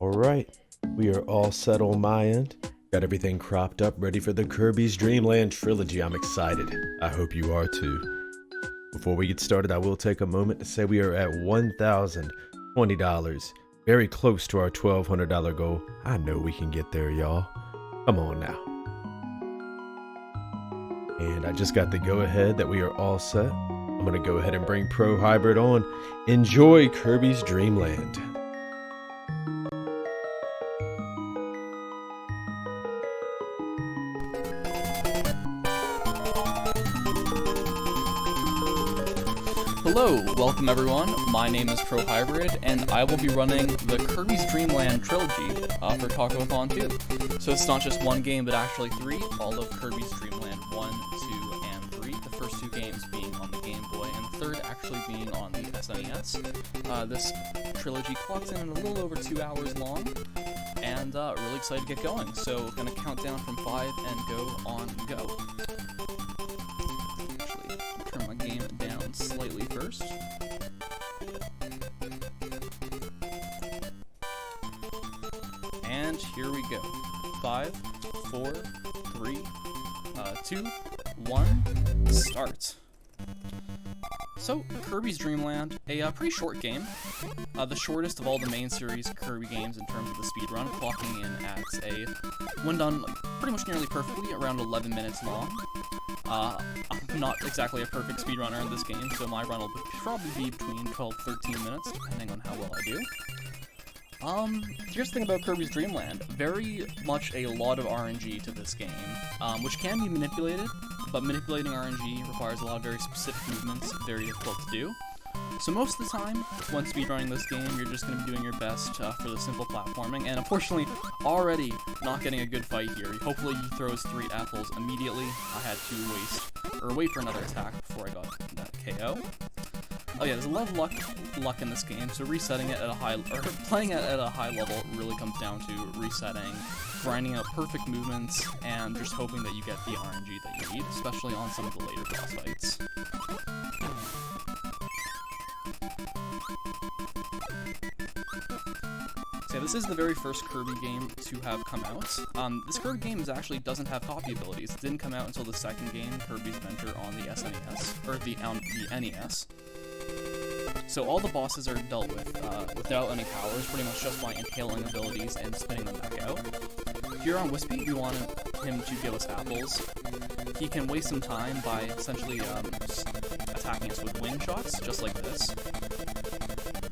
Alright, we are all set on my end. Got everything cropped up, ready for the Kirby's Dream Land Trilogy. I'm excited. I hope you are too. Before we get started, I will take a moment to say we are at $1,020. Very close to our $1,200 goal. I know we can get there, y'all. Come on now. And I just got the go-ahead that we are all set. I'm going to go ahead and bring Pro Hybrid on. Enjoy Kirby's Dream Land. Hello, welcome everyone. My name is Pro Hybrid, and I will be running the Kirby's Dream Land Trilogy for TACOthon 2. So it's not just one game, but actually three, all of Kirby's Dream Land 1, 2, and 3. The first two games being on the Game Boy, and the third actually being on the SNES. This trilogy clocks in a little over 2 hours long, and really excited to get going. So gonna count down from 5 and go on go. Turn my game down slightly first. And here we go. 5, 4, 3, 2, 1, start. So, Kirby's Dream Land, a pretty short game. The shortest of all the main series Kirby games in terms of the speedrun, clocking in at when done pretty much nearly perfectly, around 11 minutes long. I'm not exactly a perfect speedrunner in this game, so my run will probably be between 12-13 minutes, depending on how well I do. Here's the thing about Kirby's Dream Land. Very much a lot of RNG to this game, which can be manipulated, but manipulating RNG requires a lot of very specific movements, very difficult to do. So most of the time, when speedrunning this game, you're just going to be doing your best for the simple platforming, and unfortunately, already not getting a good fight here. Hopefully he throws 3 apples immediately. I had to wait for another attack before I got that KO. Oh yeah, there's a lot of luck in this game, so resetting it at a playing it at a high level really comes down to resetting, grinding out perfect movements, and just hoping that you get the RNG that you need, especially on some of the later boss fights. So yeah, this is the very first Kirby game to have come out. This Kirby game actually doesn't have copy abilities. It didn't come out until the second game, Kirby's Adventure, on the SNES, or the NES. So all the bosses are dealt with without any powers, pretty much just by impaling abilities and spinning them back out. Here on Wispy, we want him to give us apples. He can waste some time by essentially attacking us with wind shots, just like this.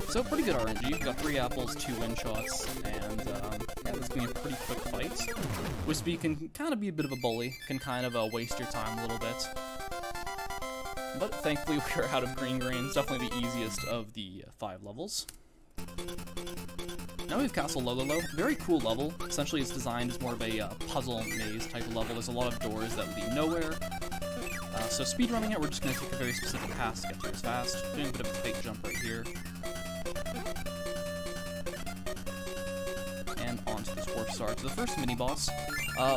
So pretty good RNG. We've got 3 apples, 2 wind shots, and yeah, this is going to be a pretty quick fight. Wispy can kind of be a bit of a bully, can kind of waste your time a little bit. But thankfully we're out of green grains, definitely the easiest of the 5 levels. Now we have Castle Lololo, very cool level. Essentially it's designed as more of a puzzle maze type of level. There's a lot of doors that lead nowhere. So speedrunning it, we're just going to take a very specific path to get through as fast. Doing a bit of a fake jump right here. And on to this warp star. So the first mini-boss,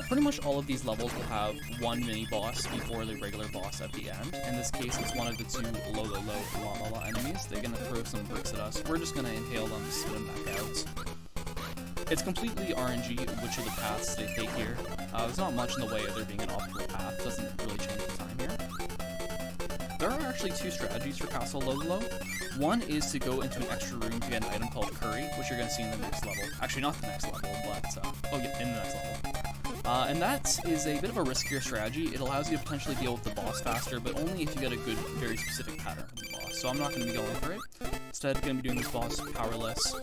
pretty much all of these levels will have one mini-boss before the regular boss at the end. In this case, it's one of the 2 Lololo La enemies. They're going to throw some bricks at us. We're just going to inhale them, spit them back out. It's completely RNG which of the paths they take here. There's not much in the way of there being an optimal path. Doesn't really change the time here. There are actually 2 strategies for Castle Lololo. One is to go into an extra room to get an item called Curry, which you're going to see in the next level. Actually, not the next level, but, oh yeah, in the next level. And that is a bit of a riskier strategy. It allows you to potentially deal with the boss faster, but only if you get a good, very specific pattern from the boss. So I'm not going to be going for it. Instead, I'm going to be doing this boss powerless.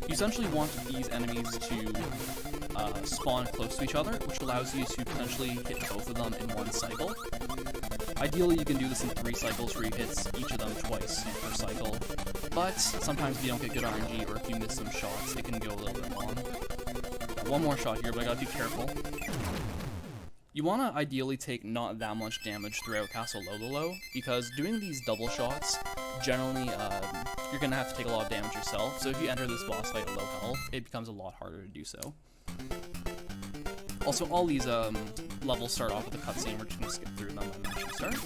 You essentially want these enemies to spawn close to each other, which allows you to potentially hit both of them in one cycle. Ideally, you can do this in 3 cycles where you hit each of them twice per cycle, but sometimes if you don't get good RNG or if you miss some shots, it can go a little bit long. One more shot here, but I gotta be careful. You want to ideally take not that much damage throughout Castle Lololo, because doing these double shots, generally, you're going to have to take a lot of damage yourself, so if you enter this boss fight at low health, it becomes a lot harder to do so. Also, all these levels start off with a cutscene. We're just going to skip through them and actually start.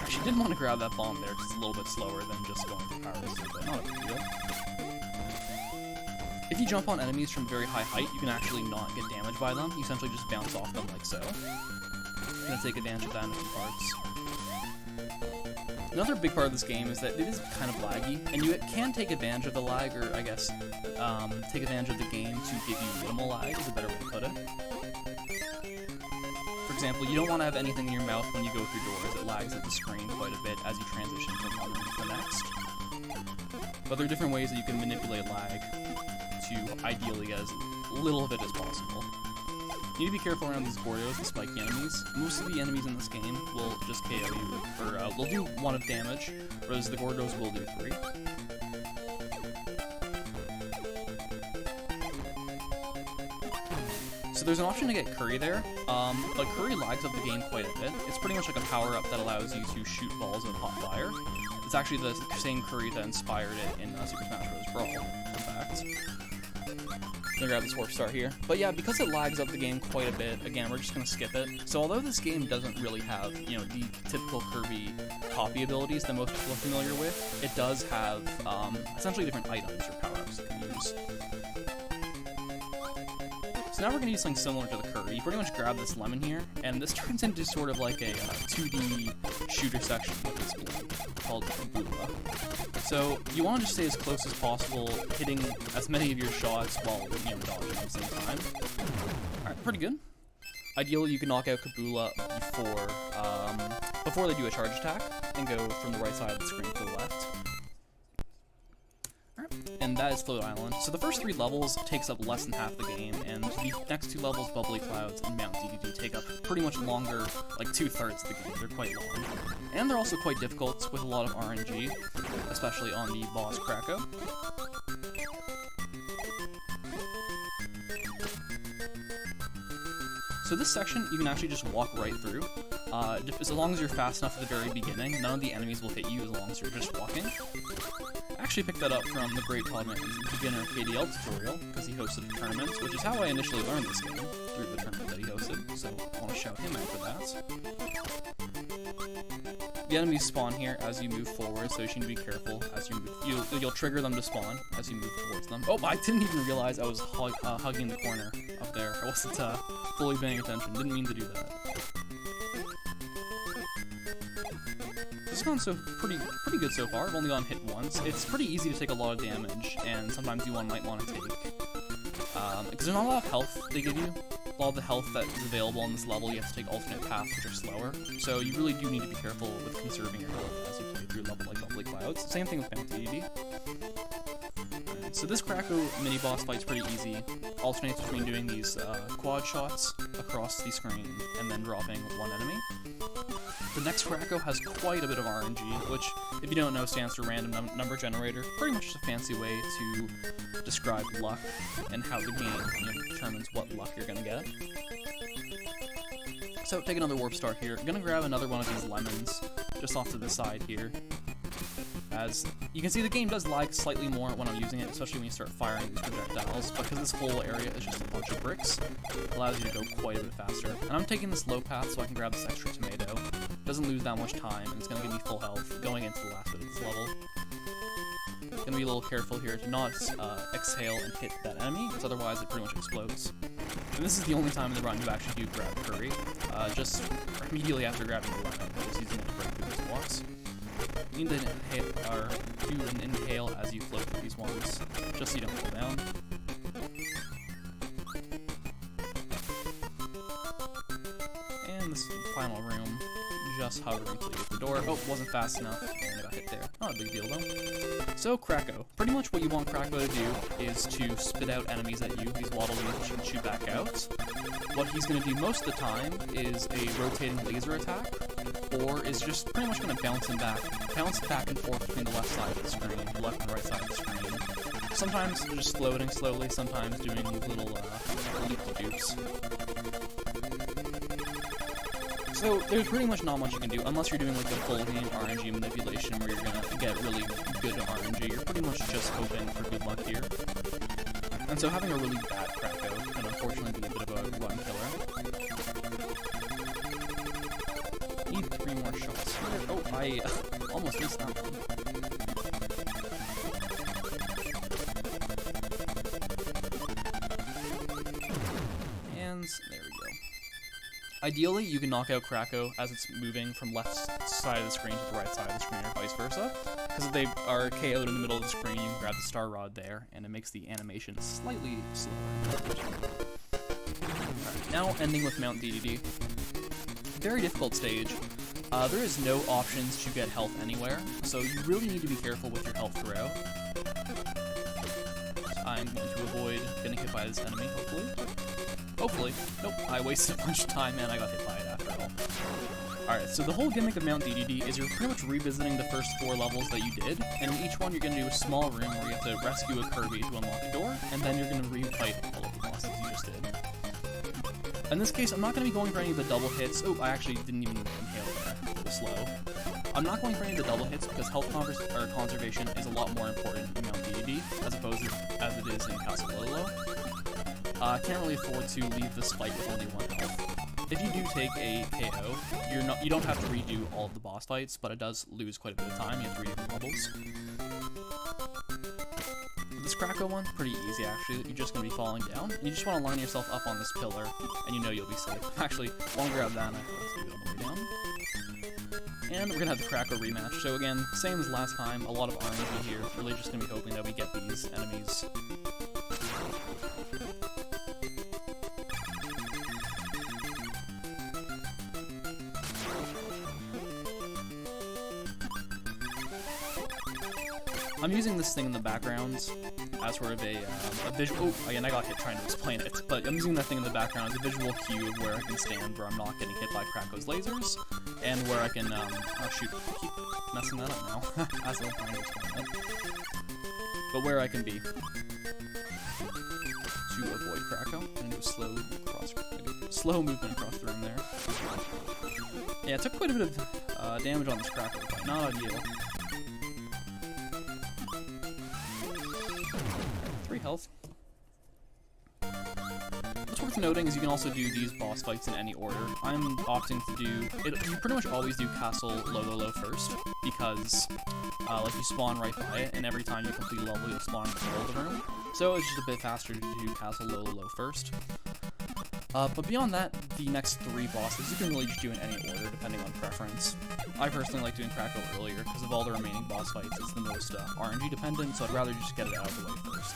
Actually, did want to grab that bomb there, because it's a little bit slower than just going for power whistle, but not a big deal. you jump on enemies from very high height, you can actually not get damaged by them. You essentially just bounce off them like so. I'm gonna take advantage of that in a few parts. Another big part of this game is that it is kind of laggy, and you can take advantage of the lag, or I guess, take advantage of the game to give you minimal lag, is a better way to put it. For example, you don't want to have anything in your mouth when you go through doors. It lags at the screen quite a bit as you transition from one room to the next. But there are different ways that you can manipulate lag to ideally get as little of it as possible. You need to be careful around these Gordos, the spiky enemies. Most of the enemies in this game will just KO you, or they'll do 1 of damage, whereas the Gordos will do 3. So there's an option to get Curry there, but Curry lags up the game quite a bit. It's pretty much like a power-up that allows you to shoot balls of hot fire. It's actually the same Curry that inspired it in Super Smash Bros. Brawl, in fact. I'm gonna grab this warp star here. But yeah, because it lags up the game quite a bit, again, we're just gonna skip it. So although this game doesn't really have, you know, the typical Kirby copy abilities that most people are familiar with, it does have essentially different items or power-ups you can use. So now we're gonna use something similar to the Kirby. You pretty much grab this lemon here, and this turns into sort of like a 2D shooter section with this blue called Kabula. So you want to just stay as close as possible, hitting as many of your shots while, you know, dodging at the same time. Alright, pretty good. Ideally, you can knock out Kabula before they do a charge attack, and go from the right side of the screen to the left. And that is Float Island. So the first 3 levels takes up less than half the game, and the next 2 levels, Bubbly Clouds and Mount DDD, take up pretty much longer, like 2/3 of the game. They're quite long. And they're also quite difficult with a lot of RNG, especially on the boss Krako. So this section, you can actually just walk right through. As long as you're fast enough at the very beginning, none of the enemies will hit you as long as you're just walking. I actually picked that up from the great Podman's beginner KDL tutorial, because he hosted the tournament, which is how I initially learned this game, through the tournament that he hosted, so I want to shout him out for that. The enemies spawn here as you move forward, so you need to be careful as you move. You'll trigger them to spawn as you move towards them. Oh, I didn't even realize I was hugging the corner up there. I wasn't fully paying attention. Didn't mean to do that. This has gone so pretty good so far. I've only gone hit once. It's pretty easy to take a lot of damage, and sometimes you might want to take, because there's not a lot of health they give you. A lot of the health that is available on this level, you have to take alternate paths, which are slower. So you really do need to be careful with conserving your health as you play through a level like Bubbly Clouds. Same thing with Mount DDD. So this Krako mini-boss fight's pretty easy. Alternates between doing these quad shots across the screen and then dropping one enemy. The next Krako has quite a bit of RNG, which, if you don't know, stands for Random Number Generator. Pretty much just a fancy way to describe luck and how the game determines what luck you're gonna get. So take another warp star here. I'm gonna grab another one of these lemons just off to the side here. As you can see, the game does lag slightly more when I'm using it, especially when you start firing these projectiles, because this whole area is just a bunch of bricks. It allows you to go quite a bit faster. And I'm taking this low path so I can grab this extra tomato. Doesn't lose that much time, and it's going to give me full health going into the last bit of this level. Gonna be a little careful here to not exhale and hit that enemy, because otherwise it pretty much explodes. And this is the only time in the run you actually do grab Curry, just immediately after grabbing the lemon, just using it to break through these blocks. You need to do an inhale as you float through these ones, just so you don't fall down. And this final room, just hovering until you hit the door. Oh, wasn't fast enough, and I got hit there. Not a big deal though. So, Krako. Pretty much what you want Krako to do is to spit out enemies at you, these waddle leaves which you can shoot back out. What he's going to do most of the time is a rotating laser attack, or is just pretty much going to bounce back and forth between the left side of the screen, the left and right side of the screen. Sometimes just floating slowly, sometimes doing these little loop-de-doops. So there's pretty much not much you can do, unless you're doing like the full game RNG manipulation where you're gonna get really good RNG. You're pretty much just hoping for good luck here. And so having a really bad Krako can unfortunately be a bit of a run killer. Need 3 more shots here. Oh, I almost missed that one. Ideally, you can knock out Krako as it's moving from left side of the screen to the right side of the screen, or vice versa. Because if they are KO'd in the middle of the screen, you can grab the star rod there, and it makes the animation slightly slower. Alright, now ending with Mount DDD. Very difficult stage. There is no options to get health anywhere, so you really need to be careful with your health throughout. I'm going to avoid getting hit by this enemy, hopefully. Hopefully. Nope, I wasted a bunch of time and I got hit by it after all. Alright, so the whole gimmick of Mount DDD is you're pretty much revisiting the first 4 levels that you did, and in each one you're going to do a small room where you have to rescue a Kirby to unlock a door, and then you're going to re-fight all of the bosses you just did. In this case, I'm not going to be going for any of the double hits. Oh, I actually didn't even inhale there. It was slow. I'm not going for any of the double hits because health conservation is a lot more important in Mount DDD as opposed to as it is in Castle Lolo. I can't really afford to leave this fight with only 1 health. If you do take a KO, you don't have to redo all of the boss fights, but it does lose quite a bit of time. You have to redo the levels. This Krako one's pretty easy actually. You're just going to be falling down. You just want to line yourself up on this pillar, and you know you'll be safe. Actually, won't grab that, and let's leave it on the way down. And we're going to have the Krako rematch. So again, same as last time, a lot of RNG here. Really just going to be hoping that we get these enemies. I'm using this thing in the background as sort of a visual. Oh, again, I got hit trying to explain it, but I'm using that thing in the background as a visual cue of where I can stand, where I'm not getting hit by Krako's lasers, and where I can. Oh shoot, I keep messing that up now as I'm trying to explain it. But where I can be to avoid Krako and do a slow movement across the room there. Yeah, it took quite a bit of damage on this Krako fight. Not ideal. 3 health. What's worth noting is you can also do these boss fights in any order. I'm opting to do it. You pretty much always do Castle Lolo first because, like, you spawn right by it, and every time you complete a level, you'll spawn in the middle of the room. So it's just a bit faster to do Castle Lolo first. But beyond that, the next 3 bosses you can really just do in any order depending on preference. I personally like doing Krako earlier because of all the remaining boss fights. It's the most RNG dependent, so I'd rather just get it out of the way first.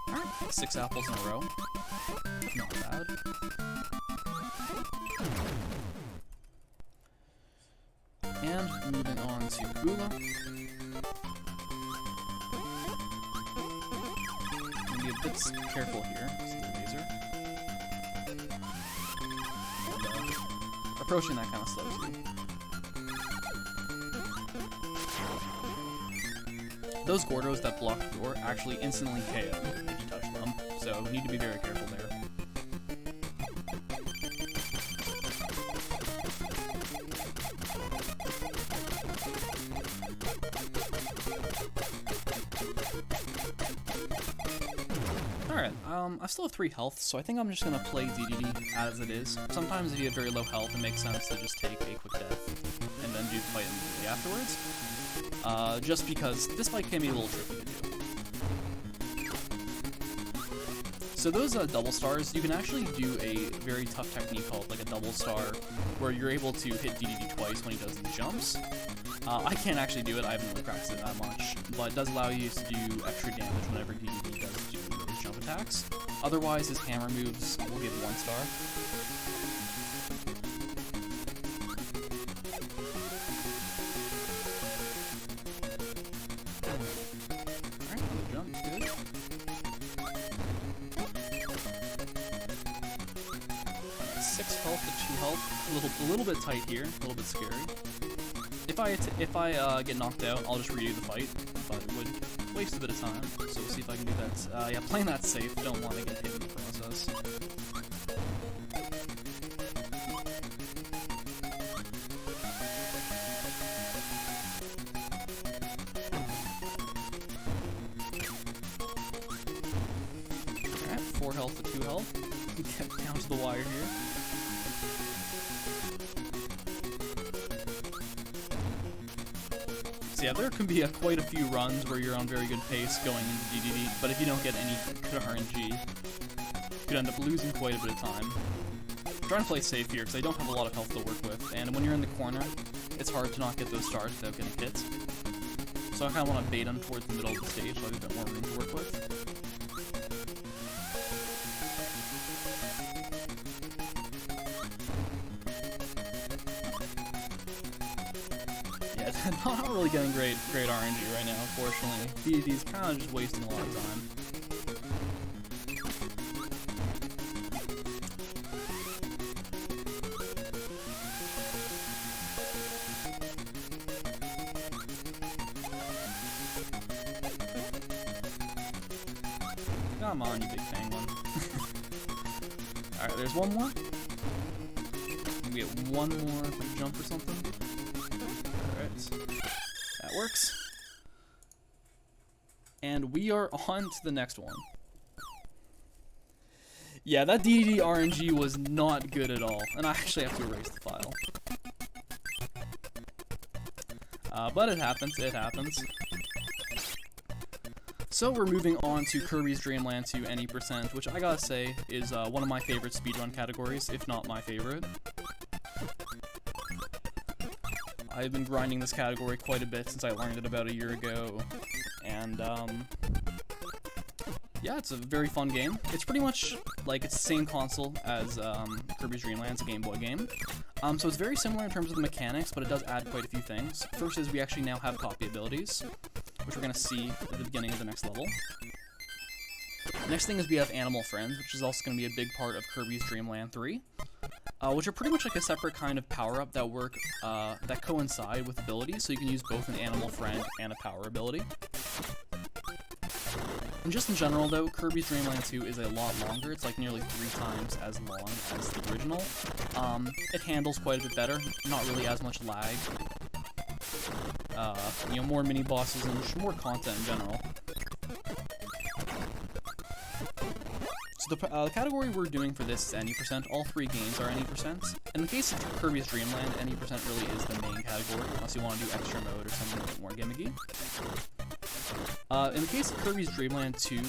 Alright, 6 apples in a row. Not bad. And moving on to Kula. Be a bit careful here. See the laser. And, approaching that kind of slows you. Those Gordos that block the door actually instantly KO if you touch them, so you need to be very careful there. Alright, I still have 3 health, so I think I'm just gonna play DDD as it is. Sometimes if you have very low health, it makes sense to just take a quick death and then do the fight immediately afterwards. Just because this fight can be a little tricky to do. So those double stars, you can actually do a very tough technique called like a double star, where you're able to hit DDD twice when he does these jumps. I can't actually do it, I haven't really practiced it that much, but it does allow you to do extra damage whenever DDD does do those jump attacks. Otherwise, his hammer moves will give 1 star. Alright, another jump, good. Alright, 6 health to 2 health, a little bit tight here, a little bit scary. If I get knocked out, I'll just redo the fight, but it would waste a bit of time, so we'll see if I can do that. Yeah, playing that safe, don't want to get hit in the process. Alright, 4 health to 2 health. Get down to the wire here. So yeah, there can be quite a few runs where you're on very good pace going into DDD, but if you don't get any good RNG, you could end up losing quite a bit of time. I'm trying to play safe here because I don't have a lot of health to work with, and when you're in the corner, it's hard to not get those stars without getting hit. So I kind of want to bait them towards the middle of the stage so I have a bit more room to work with. Not really getting great RNG right now, unfortunately. DDD's kind of just wasting a lot of time. Come on, you big penguin. Alright, there's one more. We get one more quick jump or something. That works. And we are on to the next one. Yeah, that DDD RNG was not good at all. And I actually have to erase the file. But it happens, it happens. So we're moving on to Kirby's Dream Land 2 Any%, which I gotta say is one of my favorite speedrun categories, if not my favorite. I've been grinding this category quite a bit since I learned it about a year ago, and yeah, it's a very fun game. It's pretty much like it's the same console as Kirby's Dream Land, it's a Game Boy game. So it's very similar in terms of the mechanics, but it does add quite a few things. First is we actually now have copy abilities, which we're going to see at the beginning of the next level. Next thing is we have Animal Friends, which is also going to be a big part of Kirby's Dream Land 3. Which are pretty much like a separate kind of power-up that work, that coincide with abilities, so you can use both an Animal Friend and a power ability. And just in general though, Kirby's Dream Land 2 is a lot longer. It's like nearly 3 times as long as the original. It handles quite a bit better, not really as much lag. You know, more mini-bosses and just more content in general. So the category we're doing for this is Any%. All 3 games are Any%. In the case of Kirby's Dream Land, Any% really is the main category, unless you want to do extra mode or something a bit more gimmicky. In the case of Kirby's Dream Land 2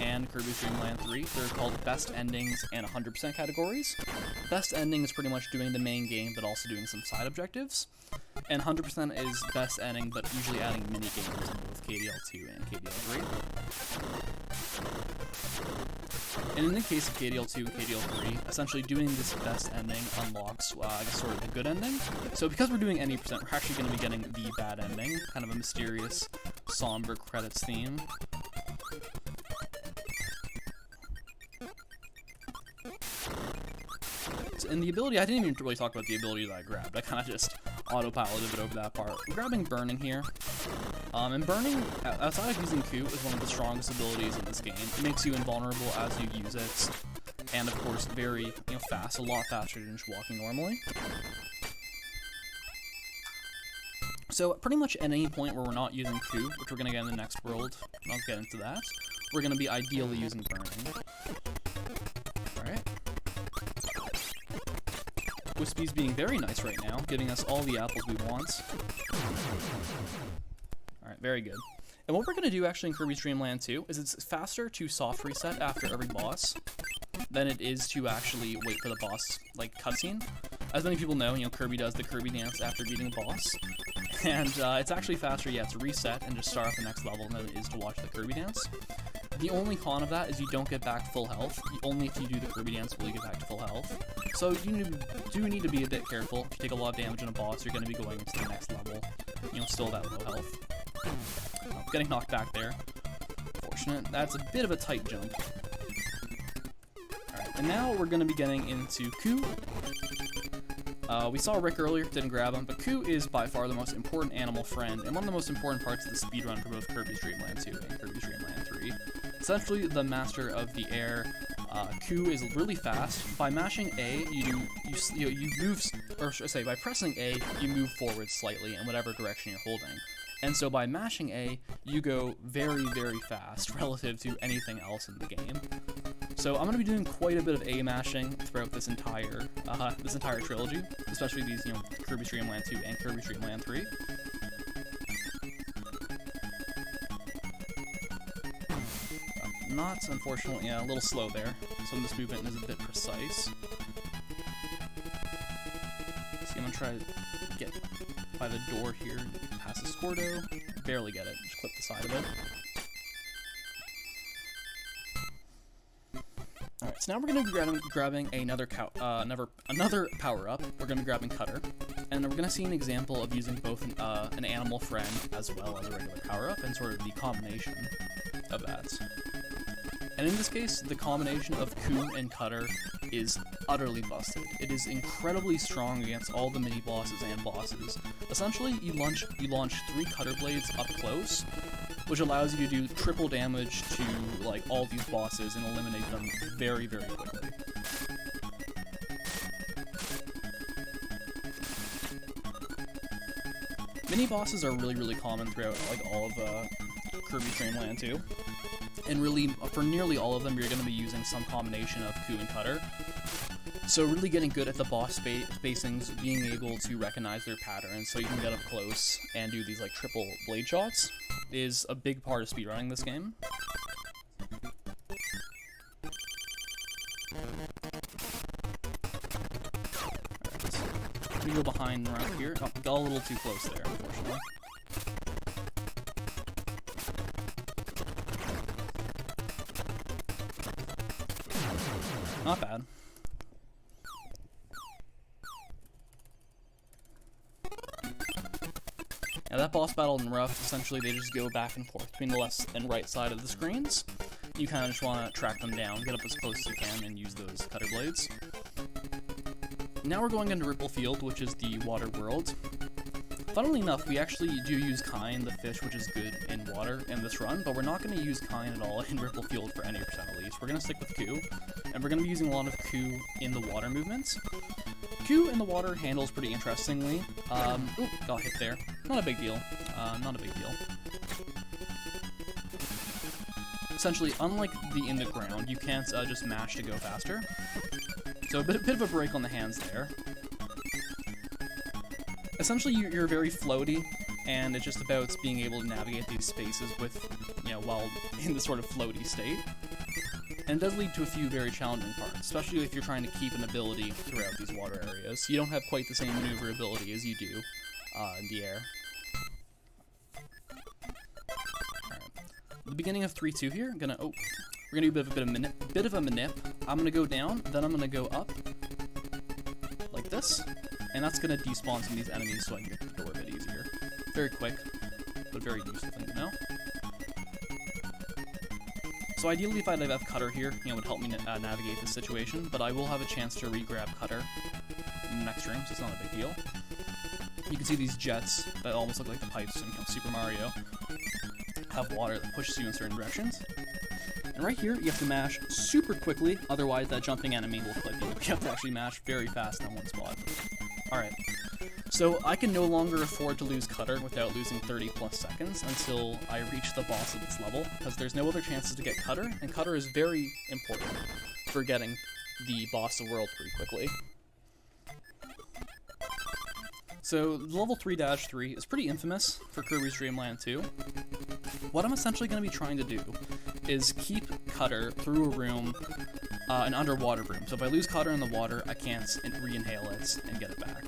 and Kirby's Dream Land 3, they're called Best Endings and 100% categories. Best Ending is pretty much doing the main game, but also doing some side objectives. And 100% is Best Ending, but usually adding mini-games in both KDL2 and KDL3. And in the case of KDL2 and KDL3, essentially doing this best ending unlocks, I guess, sort of the good ending. So because we're doing Any%, we're actually going to be getting the bad ending, kind of a mysterious, somber credits theme. So, and the ability, I didn't even really talk about the ability that I grabbed. I kind of just autopiloted it over that part. I'm grabbing Burning here. And Burning, outside of using Coup, is one of the strongest abilities in this game. It makes you invulnerable as you use it, and of course very, fast, a lot faster than just walking normally. So pretty much at any point where we're not using Coup, which we're going to get in the next world, I'll get into that, we're going to be ideally using Burning. Alright. Wispy's being very nice right now, giving us all the apples we want. Alright, very good. And what we're going to do actually in Kirby's Dream Land 2 is it's faster to soft reset after every boss than it is to actually wait for the boss, like, cutscene. As many people know, Kirby does the Kirby dance after beating a boss. And it's actually faster, yeah, to reset and just start at the next level than it is to watch the Kirby dance. The only con of that is you don't get back full health. Only if you do the Kirby dance will you get back to full health. So you do need to be a bit careful. If you take a lot of damage on a boss, you're going to be going into the next level, still that low health. Getting knocked back there. Fortunate. That's a bit of a tight jump. Alright, and now we're going to be getting into Coup. We saw Rick earlier, didn't grab him, but Coup is by far the most important animal friend, and one of the most important parts of the speedrun for both Kirby's Dream Land 2 and Kirby's Dream Land 3. Essentially, the master of the air. Coup is really fast. By mashing A, you move, or should I say, by pressing A, you move forward slightly in whatever direction you're holding. And so by mashing A, you go very, very fast relative to anything else in the game. So I'm going to be doing quite a bit of A mashing throughout this entire trilogy, especially these, Kirby's Dream Land 2 and Kirby's Dream Land 3. not, unfortunately, yeah, a little slow there. So this movement is a bit precise. See, I'm gonna try to get by the door here, past the Scordo. Barely get it, just clip the side of it. Alright, so now we're gonna be grabbing another power-up. We're gonna be grabbing Cutter. And we're gonna see an example of using both an animal friend as well as a regular power-up, and sort of the combination of that. And in this case, the combination of Coup and Cutter is utterly busted. It is incredibly strong against all the mini-bosses and bosses. Essentially, you launch 3 Cutter Blades up close, which allows you to do triple damage to like all these bosses and eliminate them very, very quickly. Mini-bosses are really, really common throughout like all of Kirby's Dream Land 2. And really, for nearly all of them, you're going to be using some combination of Coup and Cutter. So really getting good at the boss spacings, being able to recognize their patterns so you can get up close and do these like triple blade shots is a big part of speedrunning this game. Alright, let me go behind around here. Oh, got a little too close there, unfortunately. Not bad. Now that boss battle in Rough, essentially they just go back and forth between the left and right side of the screens. You kind of just want to track them down, get up as close as you can, and use those Cutter Blades. Now we're going into Ripple Field, which is the water world. Funnily enough, we actually do use Kine, the fish, which is good in water in this run, but we're not going to use Kine at all in Ripple Field for any percent at least. We're going to stick with Coup, and we're going to be using a lot of Coup in the water movements. Coup in the water handles pretty interestingly. Oop, got hit there. Not a big deal. Not a big deal. Essentially, unlike the in the ground, you can't just mash to go faster. So a bit of a break on the hands there. Essentially, you're very floaty, and it's just about being able to navigate these spaces with, while in this sort of floaty state. And it does lead to a few very challenging parts, especially if you're trying to keep an ability throughout these water areas. You don't have quite the same maneuverability as you do in the air. Alright. At the beginning of 3-2 here, we're gonna do a bit of a manip. I'm gonna go down, then I'm gonna go up, like this, and that's gonna despawn some of these enemies so I can get to the door a bit easier. Very quick, but very useful thing to know. So ideally, if I have Cutter here, it would help me navigate this situation, but I will have a chance to re-grab Cutter in the next stream, so it's not a big deal. You can see these jets that almost look like the pipes in Super Mario have water that pushes you in certain directions. And right here, you have to mash super quickly, otherwise that jumping enemy will clip you. You have to actually mash very fast in one spot. Alright, so I can no longer afford to lose Cutter without losing 30 plus seconds until I reach the boss of this level, because there's no other chances to get Cutter, and Cutter is very important for getting the boss of the world pretty quickly. So, level 3-3 is pretty infamous for Kirby's Dream Land 2. What I'm essentially going to be trying to do is keep Cutter through a room, an underwater room. So if I lose Cutter in the water, I can't re-inhale it and get it back.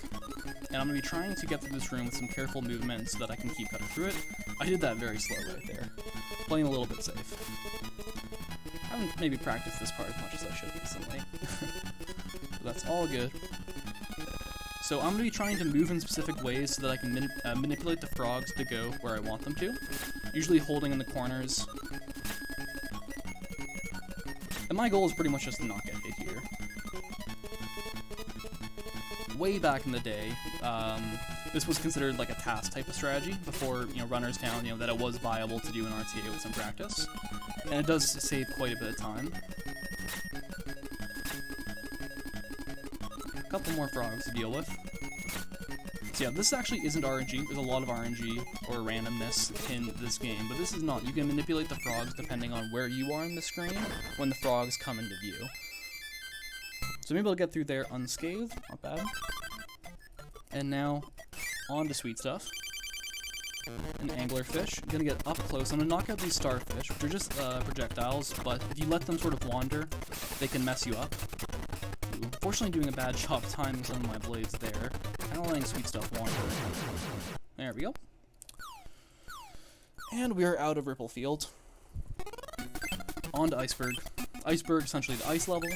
And I'm going to be trying to get through this room with some careful movement so that I can keep Cutter through it. I did that very slow right there. Playing a little bit safe. I haven't maybe practiced this part as much as I should recently. But that's all good. So I'm going to be trying to move in specific ways so that I can manipulate the frogs to go where I want them to. Usually holding in the corners. And my goal is pretty much just to not get hit here. Way back in the day, this was considered like a task type of strategy before, runners found, that it was viable to do an RTA with some practice. And it does save quite a bit of time. A couple more frogs to deal with. So yeah, this actually isn't RNG. There's a lot of RNG or randomness in this game, but this is not. You can manipulate the frogs depending on where you are in the screen when the frogs come into view. So maybe I'll get through there unscathed. Not bad. And now, on to sweet stuff. an anglerfish. Gonna get up close. I'm gonna knock out these starfish, which are just projectiles, but if you let them sort of wander, they can mess you up. Ooh, fortunately doing a bad job timing some of my blades there. Kinda letting sweet stuff wander. There we go. And we are out of Ripple Field. On to Iceberg. Iceberg, essentially the ice level.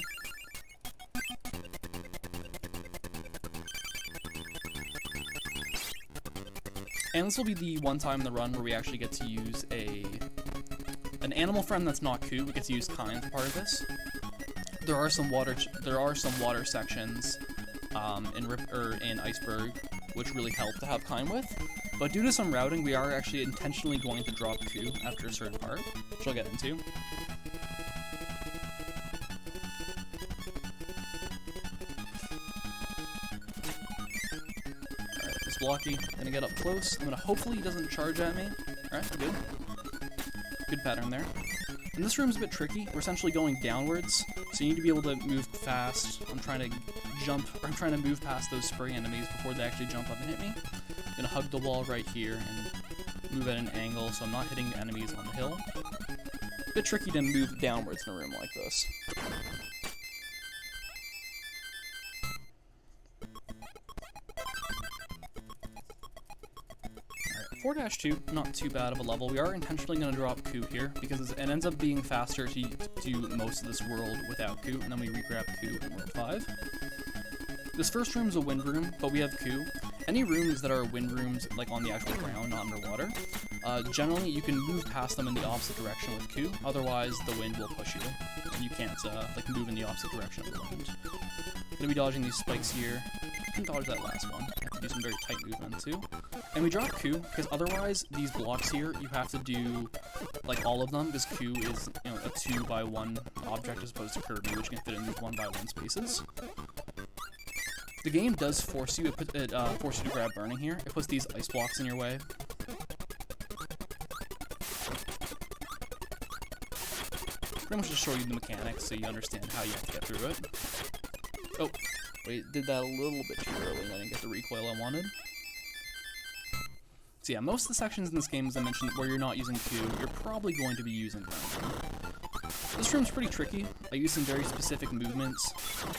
And this will be the one time in the run where we actually get to use an animal friend that's not Ku. We get to use Kind as part of this. There are some water sections in Iceberg which really help to have Kind with. But due to some routing, we are actually intentionally going to drop Ku after a certain part, which I'll get into. Alright, this blocky, gonna get up close. I'm gonna hopefully he doesn't charge at me. Alright, good. Good pattern there. And this room's a bit tricky. We're essentially going downwards, so you need to be able to move fast. I'm trying to move past those spray enemies before they actually jump up and hit me. I'm gonna hug the wall right here and move at an angle so I'm not hitting enemies on the hill. A bit tricky to move downwards in a room like this. Alright, 4-2, not too bad of a level. We are intentionally going to drop Ku here because it ends up being faster to do most of this world without Ku, and then we re-grab Ku in World 5. This first room is a wind room, but we have Ku. Any rooms that are wind rooms, like on the actual ground, not underwater, generally you can move past them in the opposite direction with Ku, otherwise the wind will push you, and you can't like move in the opposite direction of the wind. Gonna be dodging these spikes here. I can dodge that last one. I have to do some very tight movement too. And we drop Ku, because otherwise these blocks here, you have to do like all of them, because Ku is, you know, a 2x1 object as opposed to Kirby, which can fit in these 1x1 spaces. The game does force you, force you to grab burning here. It puts these ice blocks in your way. Pretty much just show you the mechanics so you understand how you have to get through it. Oh, wait, did that a little bit too early. I didn't get the recoil I wanted. So yeah, most of the sections in this game, as I mentioned, where you're not using Ku, you're probably going to be using burning. This room's pretty tricky. I use some very specific movements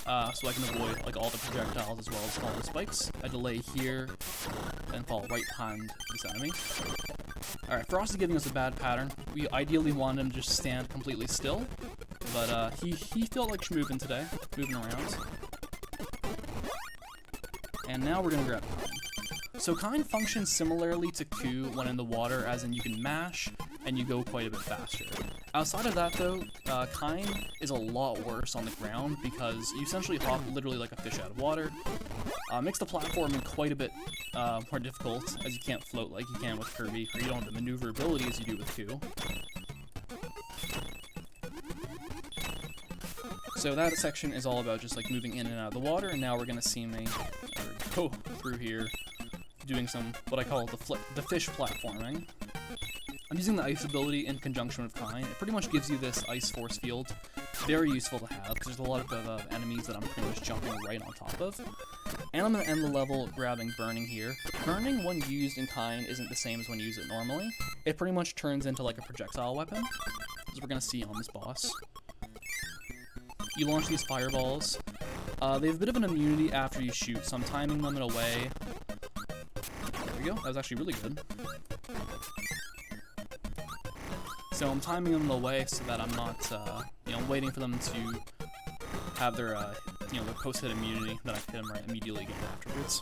so I can avoid like all the projectiles as well as all the spikes. I delay here and fall right behind this enemy. Alright, Frost is giving us a bad pattern. We ideally want him to just stand completely still, but he felt like schmoovin' today, moving around. And now we're gonna grab Kind. So Kind functions similarly to Ku when in the water, as in you can mash and you go quite a bit faster. Outside of that though, Kind is a lot worse on the ground because you essentially hop literally like a fish out of water. Makes the platforming quite a bit more difficult, as you can't float like you can with Kirby, or you don't have the maneuverability as you do with Ku. So that section is all about just like moving in and out of the water, and now we're gonna see me go through here, doing some what I call the fish platforming. I'm using the ice ability in conjunction with Kind. It pretty much gives you this ice force field. Very useful to have, because there's a lot of enemies that I'm pretty much jumping right on top of. And I'm going to end the level grabbing Burning here. Burning, when used in Kind, isn't the same as when you use it normally. It pretty much turns into like a projectile weapon, as we're going to see on this boss. You launch these fireballs. They have a bit of an immunity after you shoot, so I'm timing them in a way. There we go, that was actually really good. So I'm timing them in a way so that I'm not, you know, waiting for them to have their, you know, their post-hit immunity, then I hit them right immediately again afterwards.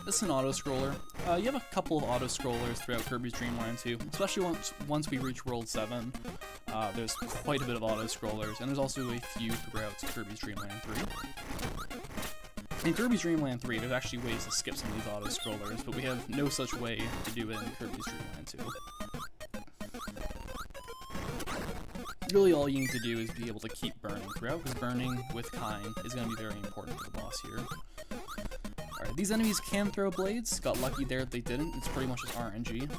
This is an auto-scroller. You have a couple of auto-scrollers throughout Kirby's Dream Land 2, especially once we reach World 7. There's quite a bit of auto-scrollers, and there's also a few throughout Kirby's Dream Land 3. In Kirby's Dream Land 3, there's actually ways to skip some of these auto-scrollers, but we have no such way to do it in Kirby's Dream Land 2. Really all you need to do is be able to keep burning throughout, because burning with Kind is going to be very important for the boss here. Alright, these enemies can throw blades. Got lucky there if they didn't. It's pretty much just RNG.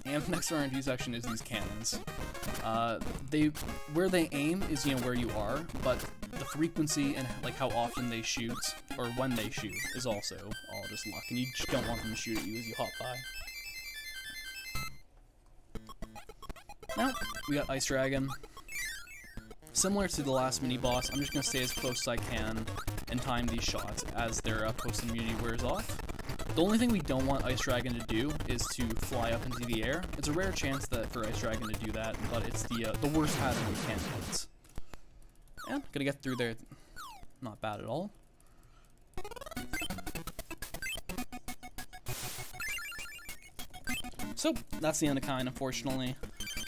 And the next RNG section is these cannons. Where they aim is, you know, where you are, but the frequency and like how often they shoot, or when they shoot, is also all just luck, and you just don't want them to shoot at you as you hop by. Now, we got Ice Dragon. Similar to the last mini-boss, I'm just going to stay as close as I can and time these shots as their post-immunity wears off. The only thing we don't want Ice Dragon to do is to fly up into the air. It's a rare chance that for Ice Dragon to do that, but it's the worst pattern we can hit. And gonna get through there, not bad at all. So, that's the end of Kind, unfortunately.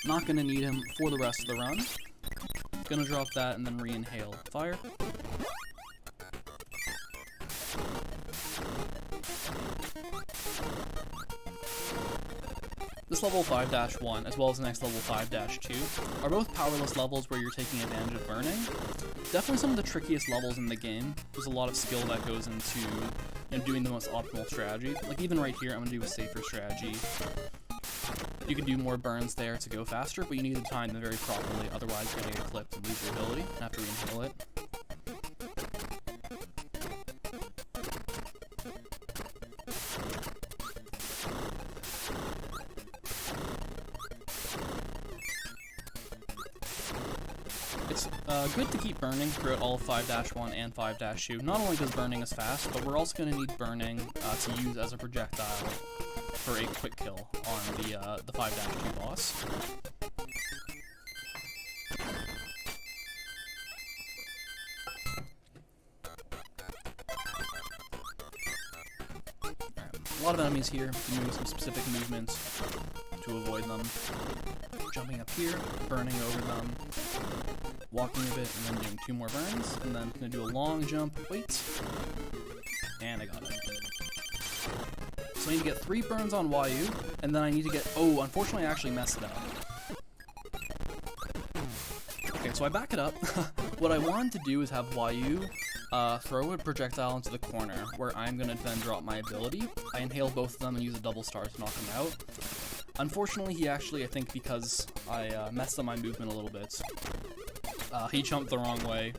Not gonna need him for the rest of the run. Gonna drop that and then re-inhale fire. This level 5-1, as well as the next level 5-2, are both powerless levels where you're taking advantage of burning. Definitely some of the trickiest levels in the game. There's a lot of skill that goes into doing the most optimal strategy. Like even right here, I'm gonna do a safer strategy. You can do more burns there to go faster, but you need to time them very properly, otherwise you're gonna get clipped and lose your ability and have to re-inhale it. It's good to keep burning throughout all 5-1 and 5-2. Not only because burning is fast, but we're also going to need burning to use as a projectile for a quick kill on the 5-2 boss. A lot of enemies here, doing some specific movements to avoid them. Jumping up here, burning over them, walking a bit, and then doing 2 more burns, and then I'm gonna do a long jump, wait, and I got it. So I need to get 3 burns on YU, and then I need to get, oh, unfortunately I actually messed it up. Okay, so I back it up. What I wanted to do is have YU throw a projectile into the corner, where I'm gonna then drop my ability. I inhale both of them and use a double star to knock him out. Unfortunately, he actually, I think because I messed up my movement a little bit, he jumped the wrong way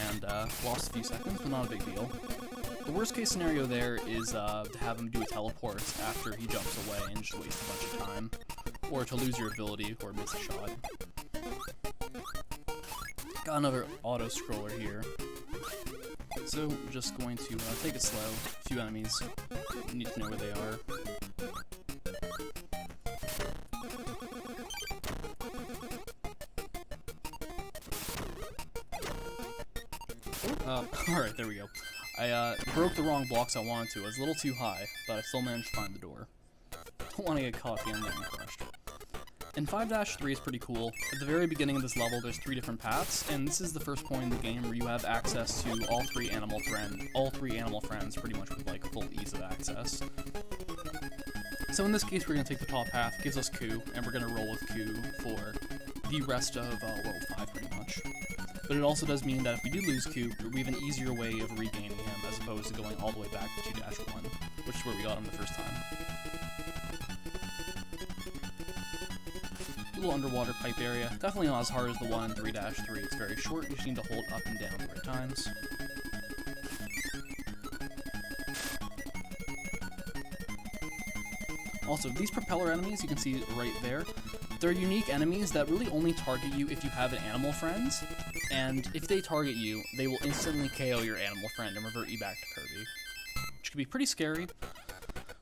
and lost a few seconds, but not a big deal. The worst case scenario there is to have him do a teleport after he jumps away and just waste a bunch of time, or to lose your ability or miss a shot. Got another auto-scroller here. So, I'm just going to take it slow. A few enemies, you need to know where they are. Alright, there we go. I broke the wrong blocks I wanted to. I was a little too high, but I still managed to find the door. Don't want to get caught at the end there and crushed. And 5-3 is pretty cool. At the very beginning of this level, there's 3 different paths, and this is the first point in the game where you have access to all three animal friends pretty much with like full ease of access. So in this case, we're going to take the top path, gives us Ku, and we're going to roll with Ku for the rest of World 5 pretty much. But it also does mean that if we do lose Ku, we have an easier way of regaining him as opposed to going all the way back to 2-1, which is where we got him the first time. Little underwater pipe area. Definitely not as hard as the one in 3-3. It's very short. You just need to hold up and down at the right times. Also, these propeller enemies, you can see right there, they're unique enemies that really only target you if you have an animal friend, and if they target you, they will instantly KO your animal friend and revert you back to Kirby, which can be pretty scary.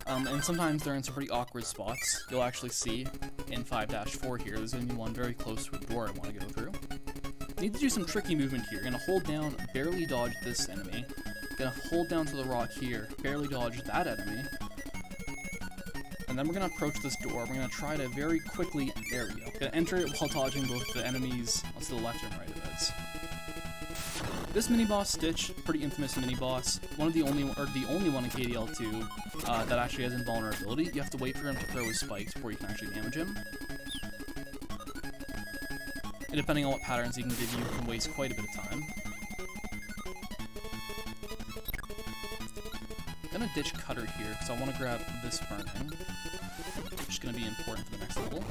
And sometimes they're in some pretty awkward spots. You'll actually see in 5-4 here, there's going to be one very close to a door I want to go through. Need to do some tricky movement here. Gonna hold down, barely dodge this enemy. Gonna hold down to the rock here, barely dodge that enemy. And then we're gonna approach this door. We're gonna try to very quickly, there we go. Gonna enter it while dodging both the enemies to the left and right of it. This mini-boss, Stitch, pretty infamous mini-boss. One of the only one in KDL2 that actually has invulnerability. You have to wait for him to throw his spikes before you can actually damage him. And depending on what patterns he can give you, you can waste quite a bit of time. I'm gonna ditch Cutter here, because I want to grab this burning, which is going to be important for the next level.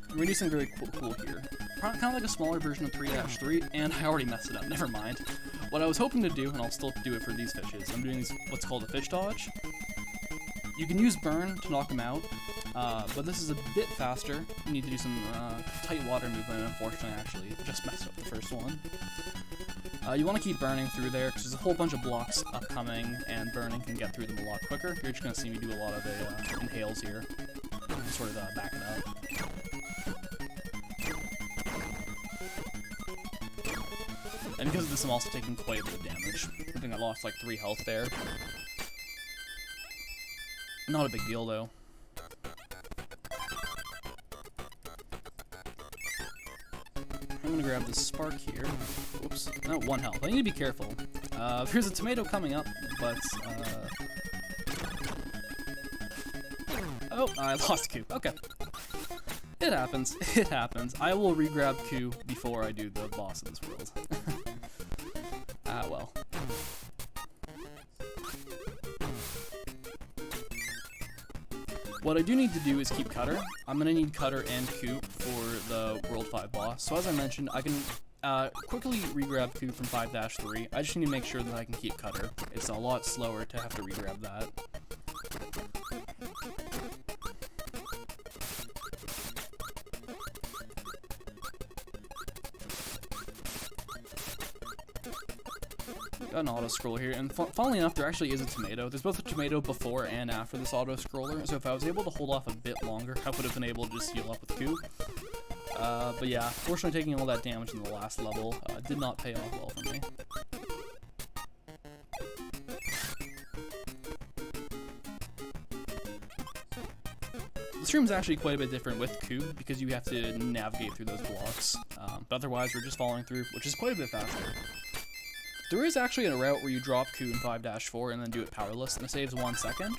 We're going to do something very cool here. kind of like a smaller version of 3-3, and I already messed it up, never mind. What I was hoping to do, and I'll still do it for these fishes, I'm doing what's called a fish dodge. You can use burn to knock them out, but this is a bit faster. You need to do some tight water movement, and unfortunately I actually just messed up the first one. You want to keep burning through there, because there's a whole bunch of blocks upcoming, and burning can get through them a lot quicker. You're just going to see me do a lot of inhales here, sort of back it up. And because of this, I'm also taking quite a bit of damage. I think I lost like 3 health there. Not a big deal, though. I'm gonna grab this spark here. Whoops. No, 1 health. I need to be careful. There's a tomato coming up, but, oh, I lost Q. Okay. It happens. It happens. I will re-grab Q before I do the boss of this world. Well. What I do need to do is keep Cutter. I'm going to need Cutter and Q for the World 5 boss. So as I mentioned, I can quickly re-grab Q from 5-3. I just need to make sure that I can keep Cutter. It's a lot slower to have to re-grab that. Got an auto-scroller here, and funnily enough, there actually is a tomato. There's both a tomato before and after this auto-scroller, so if I was able to hold off a bit longer, I would have been able to just heal up with Q. But yeah, fortunately taking all that damage in the last level did not pay off well for me. This room's actually quite a bit different with Q, because you have to navigate through those blocks, but otherwise we're just following through, which is quite a bit faster. There is actually a route where you drop Q in 5-4 and then do it powerless, and it saves 1 second,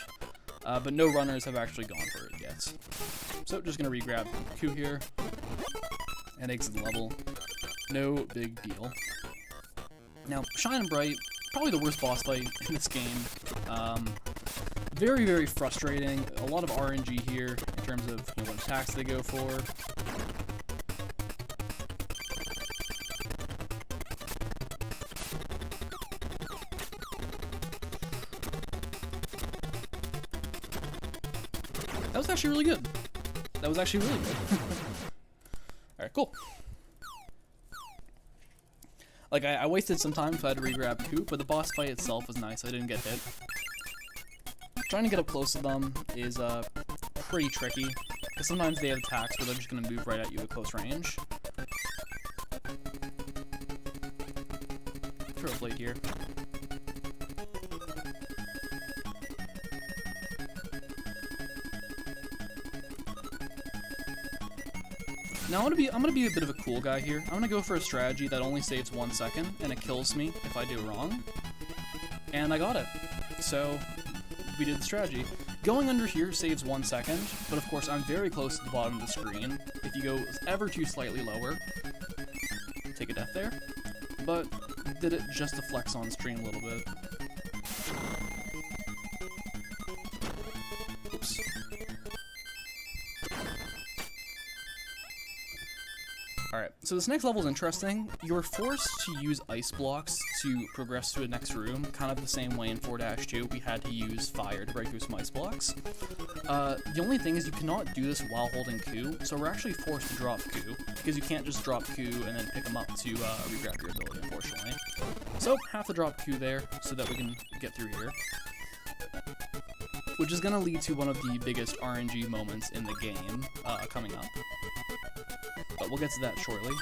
but no runners have actually gone for it yet. So just gonna re-grab Q here, and exit the level. No big deal. Now, Shine and Bright, probably the worst boss fight in this game. Very, very frustrating. A lot of RNG here in terms of what attacks they go for. That was actually really good. That was actually really good. Alright, cool. Like, I wasted some time, so I had to re-grab Q, but the boss fight itself was nice. I didn't get hit. Trying to get up close to them is pretty tricky, because sometimes they have attacks where they're just going to move right at you at close range. Throw a blade here. Now I'm gonna be a bit of a cool guy here. I'm gonna go for a strategy that only saves 1 second, and it kills me if I do wrong. And I got it. So we did the strategy. Going under here saves 1 second, but of course I'm very close to the bottom of the screen. If you go ever too slightly lower, take a death there. But did it just to flex on stream a little bit. Oops. Alright, so this next level is interesting. You're forced to use ice blocks to progress to the next room, kind of the same way in 4-2 we had to use fire to break through some ice blocks. The only thing is you cannot do this while holding Q, so we're actually forced to drop Q, because you can't just drop Q and then pick them up to re-grab your ability, unfortunately. So, have to drop Q there, so that we can get through here. Which is going to lead to one of the biggest RNG moments in the game coming up. But we'll get to that shortly.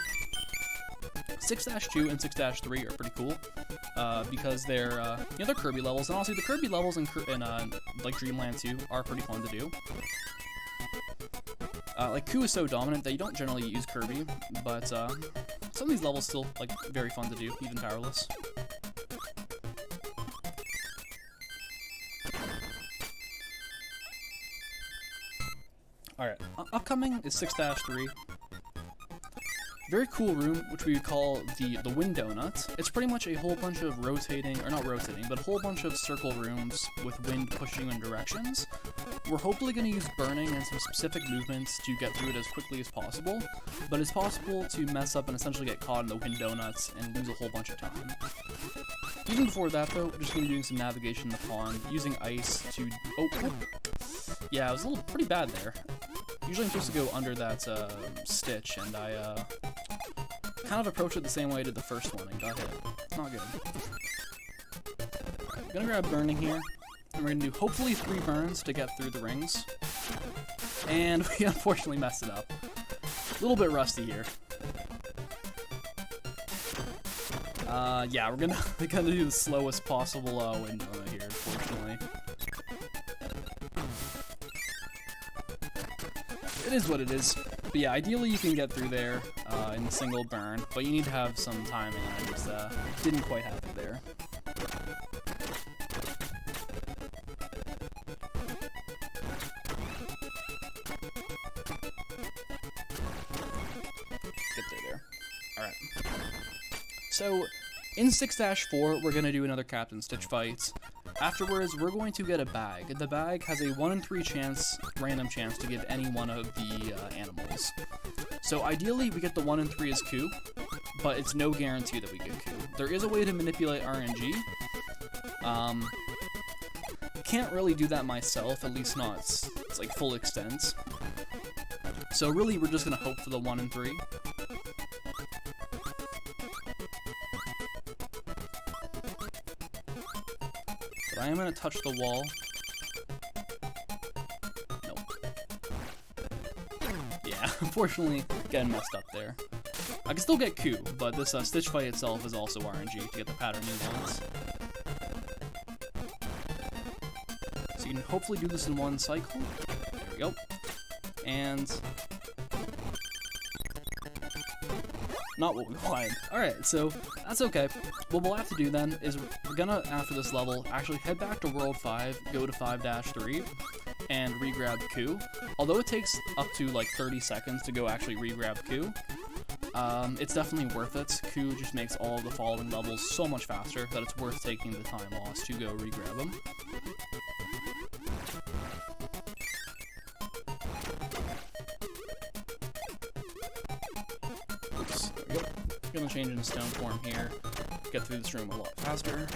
6-2 and 6-3 are pretty cool, because they're they're Kirby levels, and honestly the Kirby levels in like Dreamland 2 are pretty fun to do. Like Q is so dominant that you don't generally use Kirby, but some of these levels still like very fun to do, even powerless. Alright, upcoming is 6-3. very cool room, which we call the wind donut. It's pretty much a whole bunch of rotating, or not rotating, but a whole bunch of circle rooms with wind pushing in directions. We're hopefully going to use burning and some specific movements to get through it as quickly as possible, but it's possible to mess up and essentially get caught in the wind donuts and lose a whole bunch of time. Even before that though, we're just going to be doing some navigation in the pond, using ice to... Oh, yeah, it was a little pretty bad there. Usually I'm supposed to go under that stitch, and I kind of approached it the same way I did the first one and got hit. Not good. I'm gonna grab burning here, and we're gonna do hopefully 3 burns to get through the rings. And we unfortunately messed it up. A little bit rusty here. Yeah, we're gonna do the slowest possible wind donut here, unfortunately. It is what it is. But yeah, ideally you can get through there in a single burn, but you need to have some timing, and I just didn't quite have it there. Get there. Alright. So, in 6-4, we're going to do another Captain Stitch fight. Afterwards, we're going to get a bag. The bag has a 1 in 3 chance, random chance, to give any one of the animals. So ideally, we get the 1 in 3 as coup, but it's no guarantee that we get coup. There is a way to manipulate RNG. Can't really do that myself, at least not it's like full extent. So really, we're just gonna hope for the 1 in 3. But I am gonna touch the wall. Nope. Yeah, unfortunately, getting messed up there. I can still get coup, but this Stitch fight itself is also RNG to get the pattern you want. So you can hopefully do this in 1 cycle. There we go. And... not what we wanted. Alright, so that's okay. What we'll have to do then is we're gonna, after this level, actually head back to World 5, go to 5-3, and re-grab coup. Although it takes up to like 30 seconds to go actually re-grab coup, it's definitely worth it. Coup just makes all of the following levels so much faster that it's worth taking the time loss to go re-grab them. Oops, there we go. Gonna change into stone form here, get through this room a lot faster.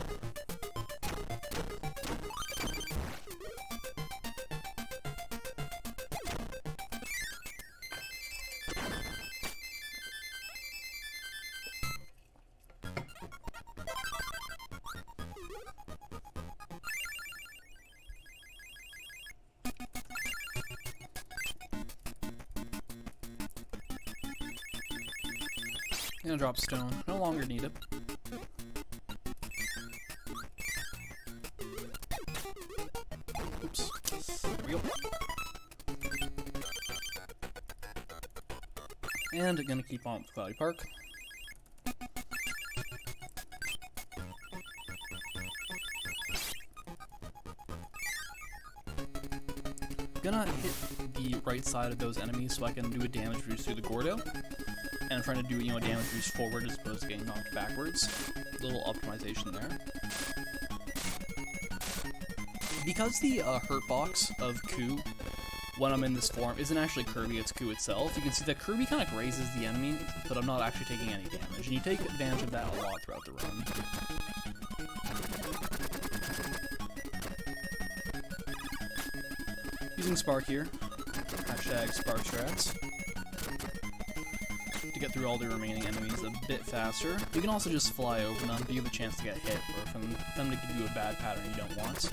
Gonna drop stone. No longer need it. Oops. There we go. And gonna keep on with Cloudy Park. Gonna hit the right side of those enemies so I can do a damage boost through the Gordo. And I'm trying to do, you know, a damage boost forward as opposed to getting knocked backwards. A little optimization there. Because the hurt box of coup, when I'm in this form, isn't actually Kirby, it's coup itself, you can see that Kirby kind of grazes the enemy, but I'm not actually taking any damage. And you take advantage of that a lot throughout the run. Using Spark here. Hashtag Spark Strats. To get through all the remaining enemies a bit faster. You can also just fly over them, but you have a chance to get hit, or from them to give you a bad pattern you don't want.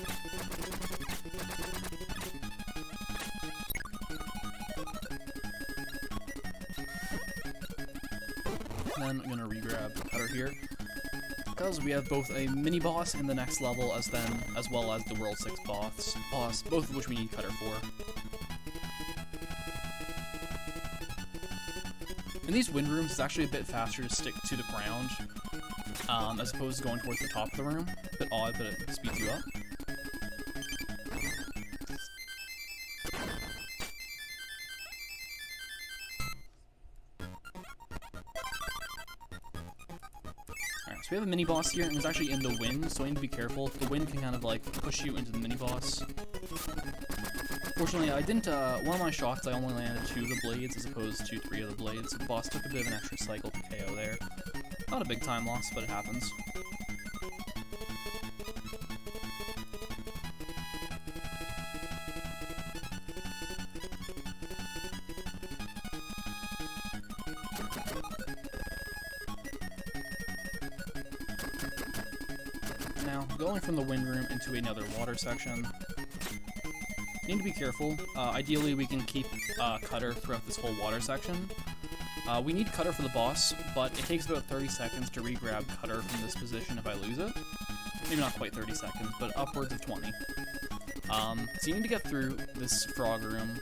Then I'm gonna re-grab Cutter here, because we have both a mini boss in the next level as well as the World 6 boss, both of which we need Cutter for. In these wind rooms, it's actually a bit faster to stick to the ground, as opposed to going towards the top of the room. A bit odd, but it speeds you up. So we have a mini boss here, and it's actually in the wind, so I need to be careful. The wind can kind of like push you into the mini boss. Fortunately, I didn't, one of my shots I only landed 2 of the blades as opposed to 3 of the blades, so the boss took a bit of an extra cycle to KO there. Not a big time loss, but it happens. Now, going from the wind room into another water section. Need to be careful. Ideally, we can keep Cutter throughout this whole water section. We need Cutter for the boss, but it takes about 30 seconds to re-grab Cutter from this position if I lose it. Maybe not quite 30 seconds, but upwards of 20. So you need to get through this frog room.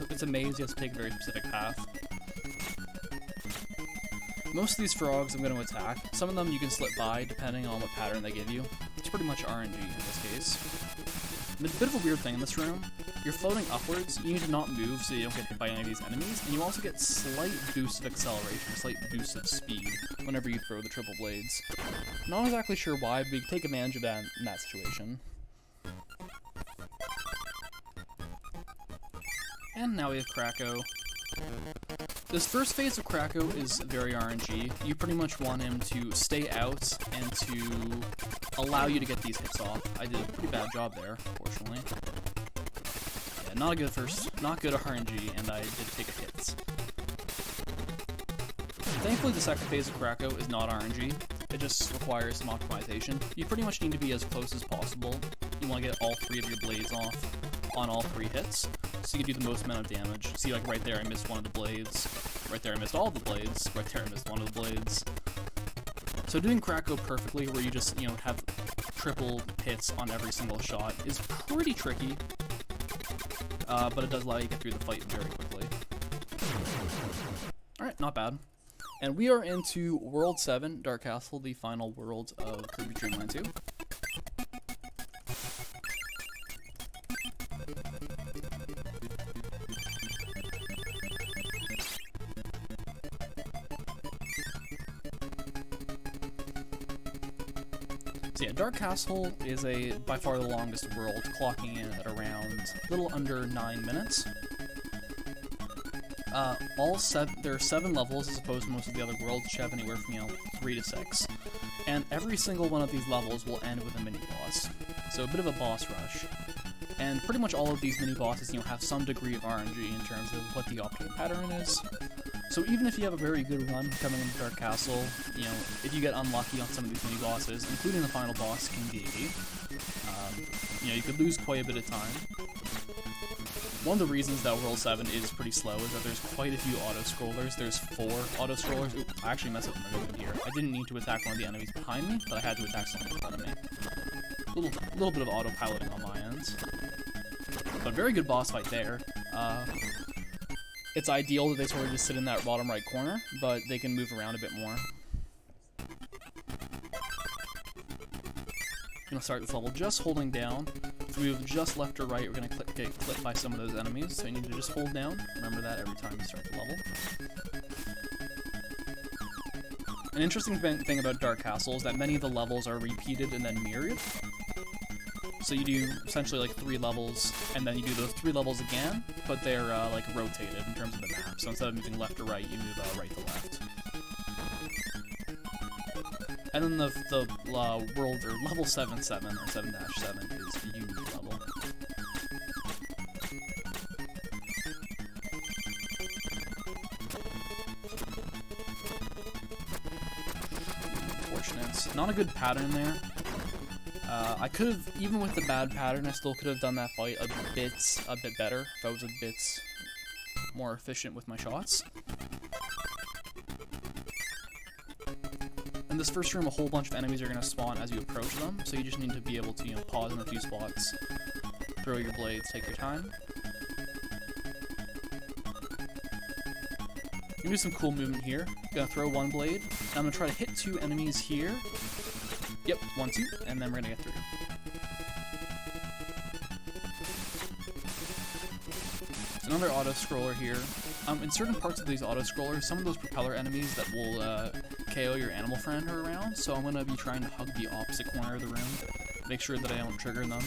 It's a maze, you have to take a very specific path. Most of these frogs I'm going to attack. Some of them you can slip by, depending on what pattern they give you. It's pretty much RNG in this case. A bit of a weird thing in this room, you're floating upwards, you need to not move so you don't get hit by any of these enemies, and you also get slight boosts of acceleration, slight boosts of speed whenever you throw the triple blades. Not exactly sure why, but you can take advantage of that in that situation. And now we have Krako. This first phase of Krako is very RNG. You pretty much want him to stay out and to allow you to get these hits off. I did a pretty bad job there, fortunately. Yeah, not good RNG, and I did take a hit. Thankfully, the second phase of Krako is not RNG. It just requires some optimization. You pretty much need to be as close as possible. You want to get all 3 of your blades off on all 3 hits, so you can do the most amount of damage. See, like right there I missed one of the blades, right there I missed all of the blades, right there I missed one of the blades. So doing Krako perfectly, where you just, have triple hits on every single shot, is pretty tricky, but it does allow you to get through the fight very quickly. Alright, not bad. And we are into World 7, Dark Castle, the final world of Kirby Dream Land 2. So yeah, Dark Castle is by far the longest world, clocking in at around a little under 9 minutes. There are 7 levels as opposed to most of the other worlds, which have anywhere from 3 to 6. And every single one of these levels will end with a mini-boss. So a bit of a boss rush. And pretty much all of these mini-bosses, have some degree of RNG in terms of what the optimal pattern is. So even if you have a very good run coming into Dark Castle, if you get unlucky on some of these mini-bosses, including the final boss, King Deity, you could lose quite a bit of time. One of the reasons that World 7 is pretty slow is that there's quite a few auto-scrollers. There's 4 auto-scrollers. Ooh, I actually messed up my movement here. I didn't need to attack one of the enemies behind me, but I had to attack someone in front of me. A little bit of auto-piloting on my end. But very good boss fight there. It's ideal that they sort of just sit in that bottom right corner, but they can move around a bit more. I'm going to start this level just holding down. If we move just left or right, we're going to get clipped by some of those enemies, so you need to just hold down. Remember that every time you start the level. An interesting thing about Dark Castle is that many of the levels are repeated and then mirrored. So you do essentially like 3 levels, and then you do those 3 levels again, but they're like rotated in terms of the map. So instead of moving left to right, you move right to left. And then the world, or level 7-7, or 7-7 is the unique level. Unfortunate. Not a good pattern there. I could have, even with the bad pattern, I still could have done that fight a bit better if I was a bit more efficient with my shots. In this first room, a whole bunch of enemies are going to spawn as you approach them, so you just need to be able to, pause in a few spots, throw your blades, take your time. You can do some cool movement here. Gonna throw 1 blade, and I'm gonna try to hit 2 enemies here. Yep, 1, 2, and then we're gonna get through. Another auto-scroller here. In certain parts of these auto-scrollers, some of those propeller enemies that will KO your animal friend around, so I'm going to be trying to hug the opposite corner of the room, make sure that I don't trigger them.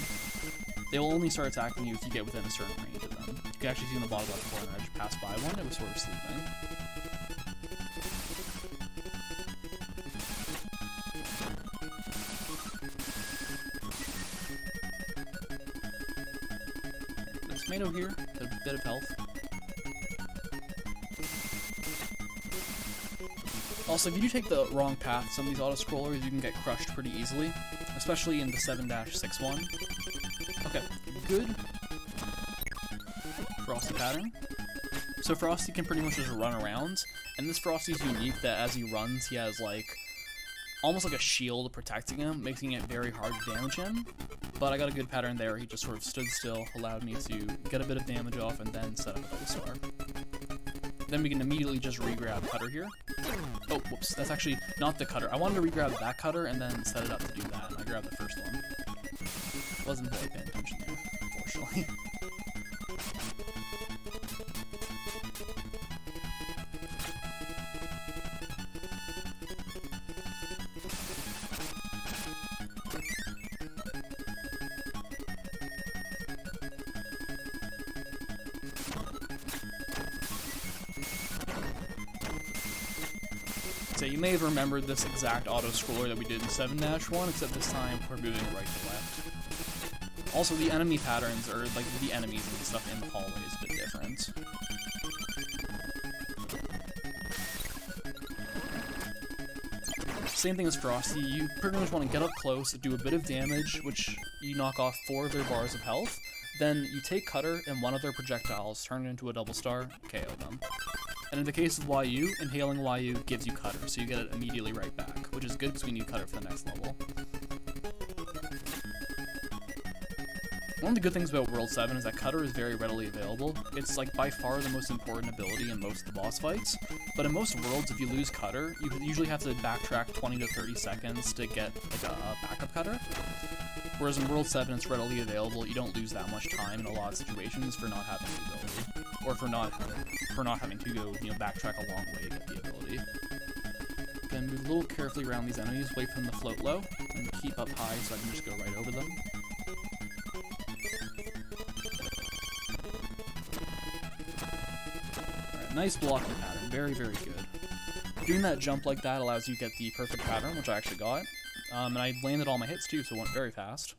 They will only start attacking you if you get within a certain range of them. You can actually see in the bottom left corner, I just passed by one, it was sort of sleeping. The tomato here, a bit of health. Also, if you do take the wrong path, some of these auto-scrollers, you can get crushed pretty easily, especially in the 7-6 one. Okay, good. Frosty pattern. So Frosty can pretty much just run around, and this Frosty's unique that as he runs, he has like, almost like a shield protecting him, making it very hard to damage him. But I got a good pattern there, he just sort of stood still, allowed me to get a bit of damage off, and then set up a double star. Then we can immediately just re-grab Cutter here. Oh, whoops, that's actually not the Cutter. I wanted to re-grab that Cutter and then set it up to do that, and I grabbed the first one. Wasn't really paying attention there, unfortunately. So you may have remembered this exact auto-scroller that we did in 7-1, except this time we're moving right to left. Also, the enemy patterns, or like the enemies and stuff in the hallway is a bit different. Same thing as Frosty, you pretty much want to get up close, do a bit of damage, which you knock off 4 of their bars of health, then you take Cutter and one of their projectiles, turn it into a double star, KO them. And in the case of YU, inhaling YU gives you Cutter, so you get it immediately right back, which is good because we need Cutter for the next level. One of the good things about World 7 is that Cutter is very readily available. It's like by far the most important ability in most of the boss fights, but in most worlds if you lose Cutter, you usually have to backtrack 20 to 30 seconds to get like a backup Cutter. Whereas in World 7 it's readily available, you don't lose that much time in a lot of situations for not having the ability. Or for not having to go, backtrack a long way to get the ability. Again, move a little carefully around these enemies, wait for them to float low, and keep up high so I can just go right over them. Alright, nice blocking pattern, very, very good. Doing that jump like that allows you to get the perfect pattern, which I actually got. And I landed all my hits too, so it went very fast.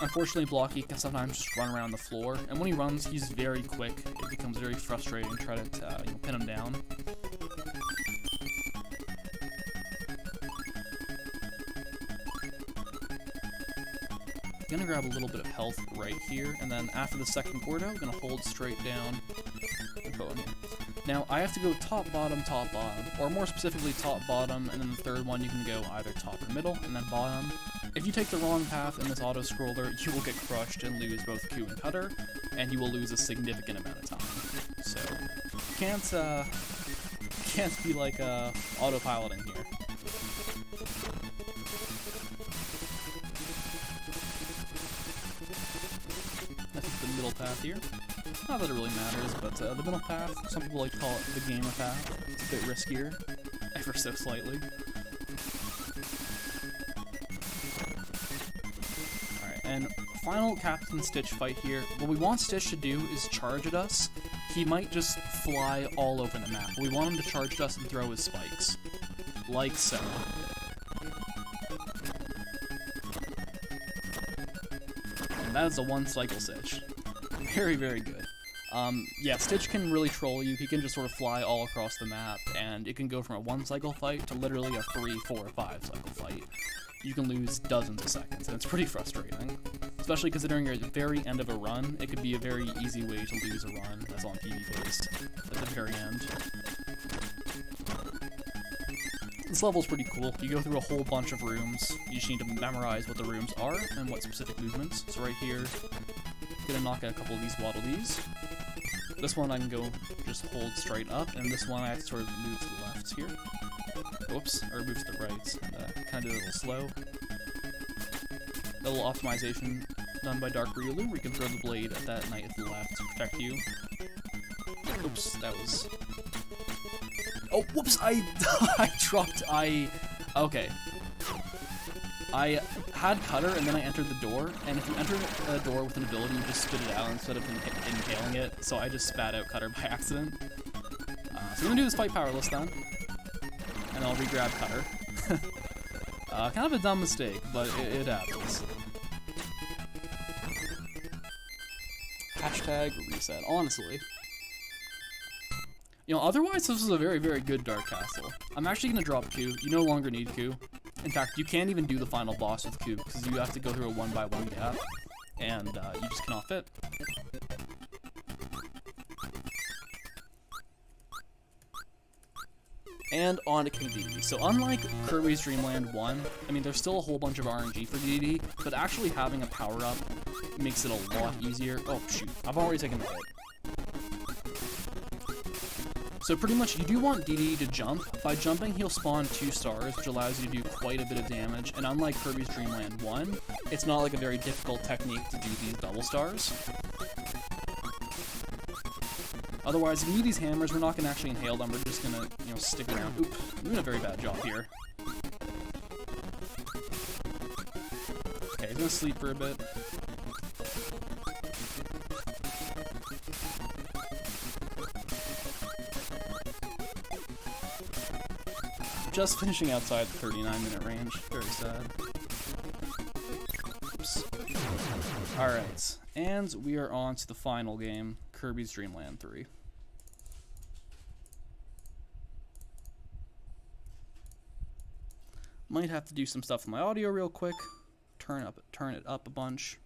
Unfortunately, Blocky can sometimes just run around the floor, and when he runs, he's very quick. It becomes very frustrating to try to pin him down. I'm gonna grab a little bit of health right here, and then after the second Gordo, I'm gonna hold straight down and go in here. Now, I have to go top, bottom, or more specifically top, bottom, and then the third one you can go either top or middle, and then bottom. If you take the wrong path in this auto-scroller, you will get crushed and lose both Q and Cutter, and you will lose a significant amount of time. So, can't be like autopiloting here. I think the middle path here. Not that it really matters, but the middle path, some people like to call it the gamer path. It's a bit riskier, ever so slightly. Alright, and final Captain Stitch fight here. What we want Stitch to do is charge at us. He might just fly all over the map. We want him to charge at us and throw his spikes. Like so. And that is a one-cycle Stitch. Very, very good. Yeah, Stitch can really troll you. He can just sort of fly all across the map, and it can go from a 1-cycle fight to literally a 3, 4, 5-cycle fight. You can lose dozens of seconds, and it's pretty frustrating. Especially considering you're at the very end of a run, it could be a very easy way to lose a run that's on PvP-based at the very end. This level's pretty cool. You go through a whole bunch of rooms. You just need to memorize what the rooms are and what specific movements. So right here, gonna knock out a couple of these Waddle Dees. This one I can go just hold straight up, and this one I have to sort of move to the left here. Oops, or move to the right, and kind of do it a little slow. A little optimization done by Dark Ryulu, where you can throw the blade at that knight at the left to protect you. Oops, that was... Oh, whoops! I dropped. Okay. I had cutter, and then I entered the door, and if you enter a door with an ability, you just spit it out instead of inhaling it, so I just spat out cutter by accident. So I'm gonna do this fight powerless then, and I'll re-grab cutter. Kind of a dumb mistake, but it happens. Hashtag reset, honestly. You know, otherwise this is a very, very good Dark Castle. I'm actually gonna drop Q. You no longer need Q. In fact, you can't even do the final boss with Q because you have to go through a 1x1 gap, and you just cannot fit. And on to DD. So unlike Kirby's Dream Land 1, I mean, there's still a whole bunch of RNG for DD, but actually having a power-up makes it a lot easier. Oh, shoot. I've already taken the hit. So pretty much, you do want DD to jump. By jumping, he'll spawn 2 stars, which allows you to do quite a bit of damage. And unlike Kirby's Dream Land 1, it's not like a very difficult technique to do these double stars. Otherwise, if you need these hammers, we're not going to actually inhale them. We're just going to, you know, stick around. Oop, I'm doing a very bad job here. Okay, he's going to sleep for a bit. Just finishing outside the 39-minute range. Very sad. Oops. Alright, and we are on to the final game, Kirby's Dream Land 3. Might have to do some stuff with my audio real quick. Turn it up a bunch.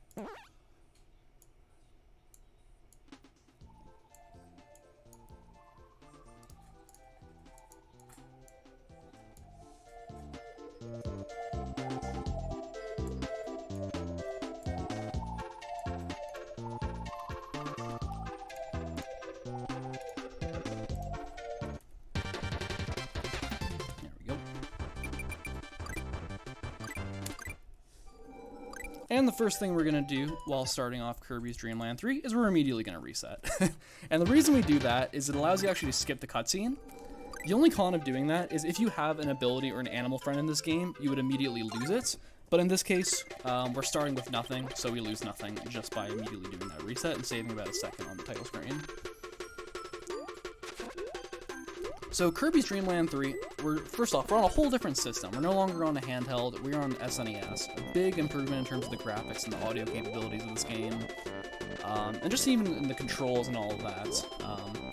And the first thing we're going to do while starting off Kirby's Dream Land 3 is we're immediately going to reset. And the reason we do that is it allows you actually to skip the cutscene. The only con of doing that is if you have an ability or an animal friend in this game, you would immediately lose it. But in this case, we're starting with nothing, so we lose nothing just by immediately doing that reset and saving about a second on the title screen. So Kirby's Dream Land 3, first off, we're on a whole different system. We're no longer on a handheld, we're on SNES. A big improvement in terms of the graphics and the audio capabilities of this game. And just even in the controls and all of that.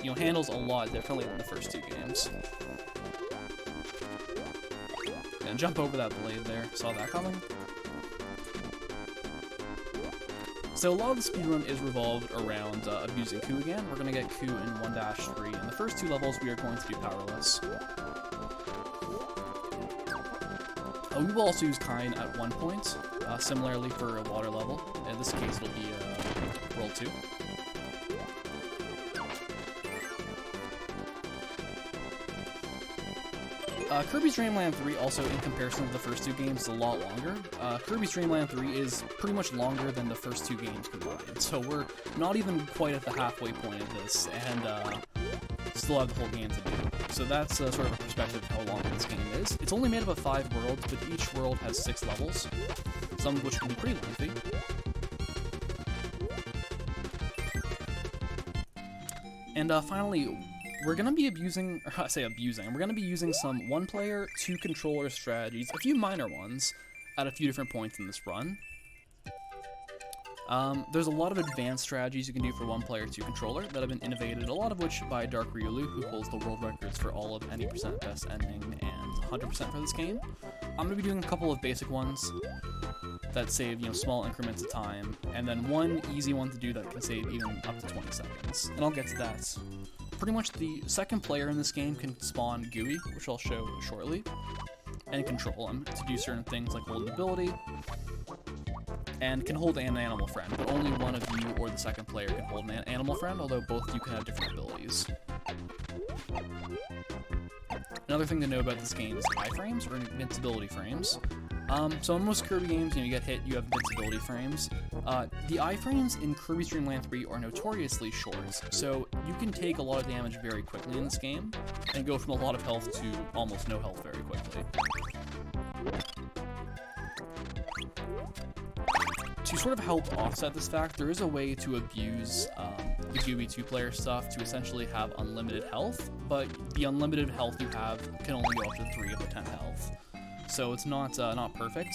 You know, handles a lot differently than the first 2 games. And jump over that blade there, saw that coming? So a lot of the speedrun is revolved around abusing Q again. We're going to get Q in 1-3, and the first 2 levels we are going to do powerless. We will also use Kine at one point, similarly for a water level. In this case it'll be World 2. Kirby's Dream Land 3 also, in comparison to the first 2 games, is a lot longer. Kirby's Dream Land 3 is pretty much longer than the first 2 games combined, so we're not even quite at the halfway point of this, and still have the whole game to do. So that's sort of a perspective of how long this game is. It's only made up of 5 worlds, but each world has 6 levels, some of which can be pretty lengthy. And finally, we're going to be we're going to be using some 1-player, 2-controller strategies, a few minor ones, at a few different points in this run. There's a lot of advanced strategies you can do for 1-player, 2-controller that have been innovated, a lot of which by Dark Ryulu, who holds the world records for all of any % best ending and 100% for this game. I'm going to be doing a couple of basic ones that save, you know, small increments of time, and then one easy one to do that can save even up to 20 seconds, and I'll get to that. Pretty much the second player in this game can spawn Gooey, which I'll show shortly, and control him to do certain things like hold an ability, and can hold an animal friend, but only one of you or the second player can hold an animal friend, although both of you can have different abilities. Another thing to know about this game is iframes, or invincibility frames. So in most Kirby games, you get hit, you have invincibility frames. The iframes in Kirby's Dream Land 3 are notoriously short, so you can take a lot of damage very quickly in this game, and go from a lot of health to almost no health very quickly. To sort of help offset this fact, there is a way to abuse the Gooby 2-player stuff to essentially have unlimited health, but the unlimited health you have can only go up to 3 of the 10 health. So it's not perfect.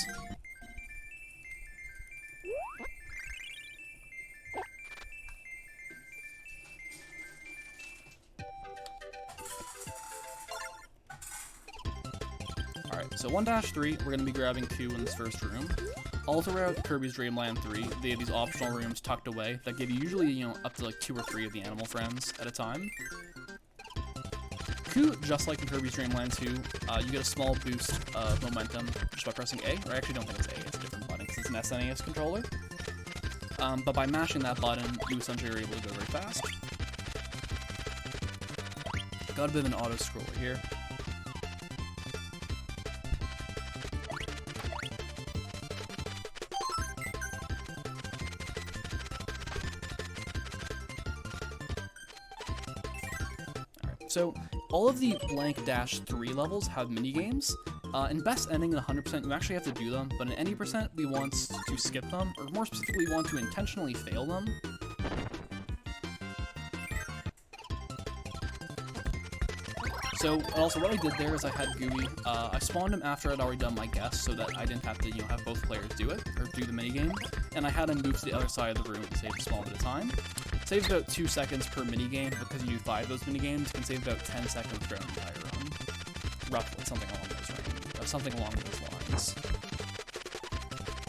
Alright, so 1-3, we're going to be grabbing 2 in this first room. All throughout Kirby's Dream Land 3, they have these optional rooms tucked away that give you usually, up to like 2 or 3 of the animal friends at a time. Q, just like in Kirby's Dream Land 2, you get a small boost of momentum just by pressing A, or I actually don't think it's A, it's a different button because it's an SNES controller. But by mashing that button, you essentially are able to go very fast. Got a bit of an auto-scroller here. So, all of the blank -3 levels have minigames. In best ending and 100%, you actually have to do them, but in any percent, we want to skip them, or more specifically, we want to intentionally fail them. So, also what I did there is I had Gooey, I spawned him after I'd already done my guess, so that I didn't have to, have both players do it, or do the minigame, and I had him move to the other side of the room and save a small bit of time. Saves about 2 seconds per minigame, because you do 5 of those minigames, you can save about 10 seconds throughout the entire run. Roughly, something along those lines.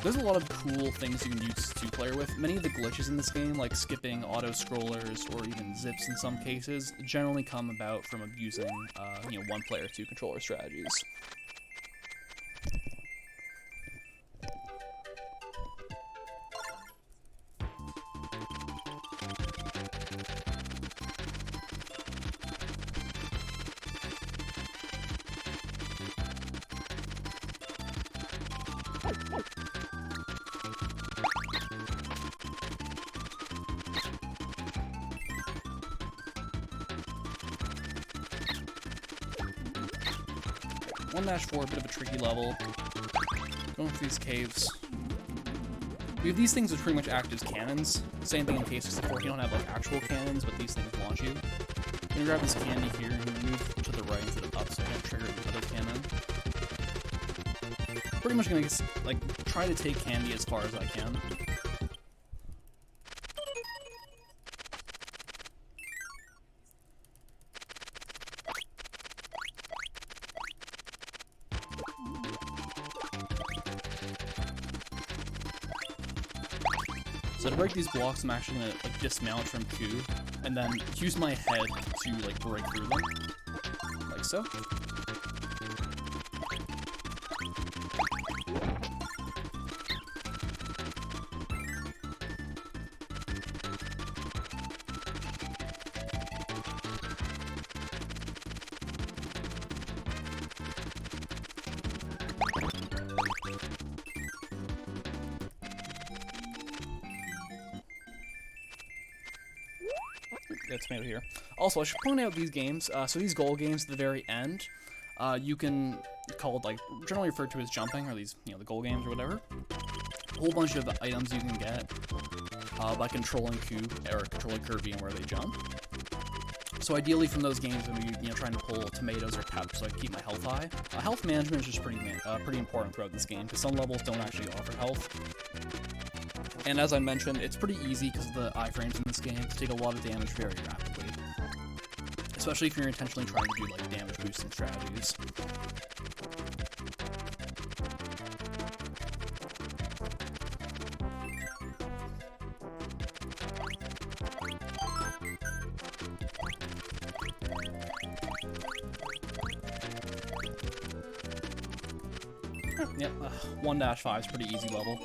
There's a lot of cool things you can use 2-player with. Many of the glitches in this game, like skipping auto-scrollers or even zips in some cases, generally come about from abusing, 1-player 2-controller strategies. -4, a bit of a tricky level. Going through these caves. We have these things which pretty much act as cannons. Same thing in Case 64, you don't have like actual cannons, but these things launch you. You're gonna grab this candy here and you move to the right instead of up so I don't trigger the other cannon. Pretty much gonna try to take candy as far as I can. So to break these blocks, I'm actually gonna dismount from Q, and then use my head to break through them, like so. That's made here. Also, I should point out these games. So these goal games at the very end, you can call generally referred to as jumping, or these, the goal games or whatever. A whole bunch of items you can get by controlling controlling Kirby and where they jump. So ideally, from those games, I'm gonna be trying to pull tomatoes or peps so I can keep my health high. Health management is just pretty important throughout this game because some levels don't actually offer health. And as I mentioned, it's pretty easy because of the iframes in this game to take a lot of damage very rapidly. Especially if you're intentionally trying to do damage boosting strategies. Yep, 1-5 is pretty easy level.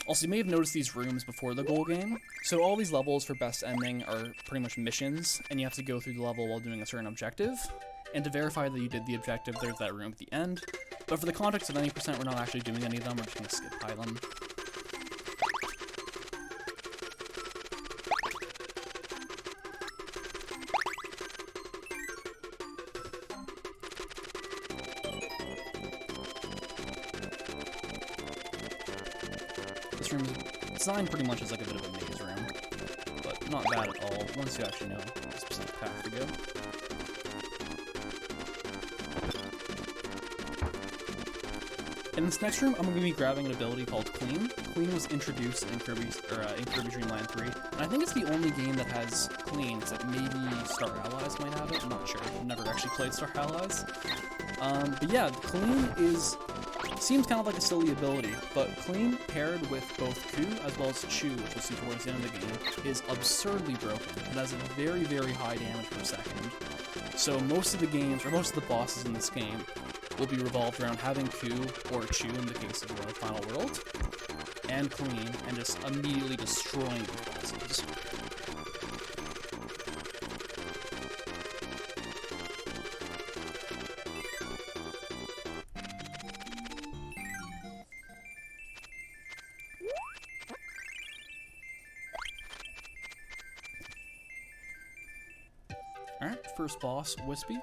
Also, you may have noticed these rooms before the goal game. So all these levels for best ending are pretty much missions, and you have to go through the level while doing a certain objective. And to verify that you did the objective, there's that room at the end. But for the context of any percent, we're not actually doing any of them, we're just going to skip by them. This room is designed pretty much as like a bit of a maze room, but not bad at all once you actually know the specific path to go. In this next room, I'm going to be grabbing an ability called Clean. Clean was introduced in Kirby Dream Land 3, and I think it's the only game that has Clean, except maybe Star Allies might have it. I'm not sure. I've never actually played Star Allies. But yeah, Clean seems kind of like a silly ability, but Clean paired with both Ku as well as Chu, which we'll see towards the end of the game, is absurdly broken. It has a very, very high damage per second. So most of the games, or most of the bosses in this game, will be revolved around having Ku or Chu in the case of the Final World, and Clean, and just immediately destroying the bosses. Alright, first boss, Wispy.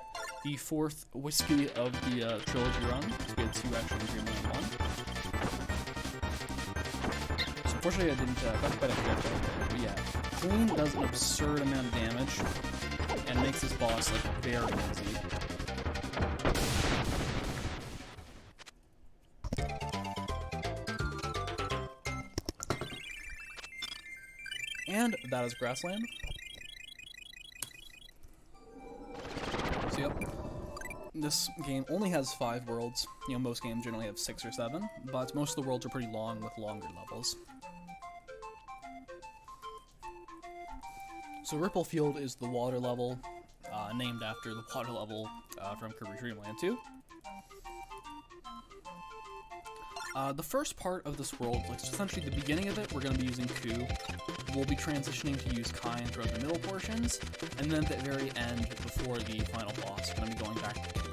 The fourth Wispy of the Trilogy run. So we had two actually in Dream Land 1. So unfortunately I didn't got quite a hit right there. But yeah, Clean does an absurd amount of damage and makes this boss like very easy. And that is Grassland. So yep, this game only has 5 worlds. You know, most games generally have 6 or 7, but most of the worlds are pretty long with longer levels. So Ripple Field is the water level, named after the water level from Kirby Dream Land 2. The first part of this world, like essentially the beginning of it, we're going to be using Ku. We'll be transitioning to use Kai throughout the middle portions, and then at the very end, before the final boss, we're going to be going back to Ku.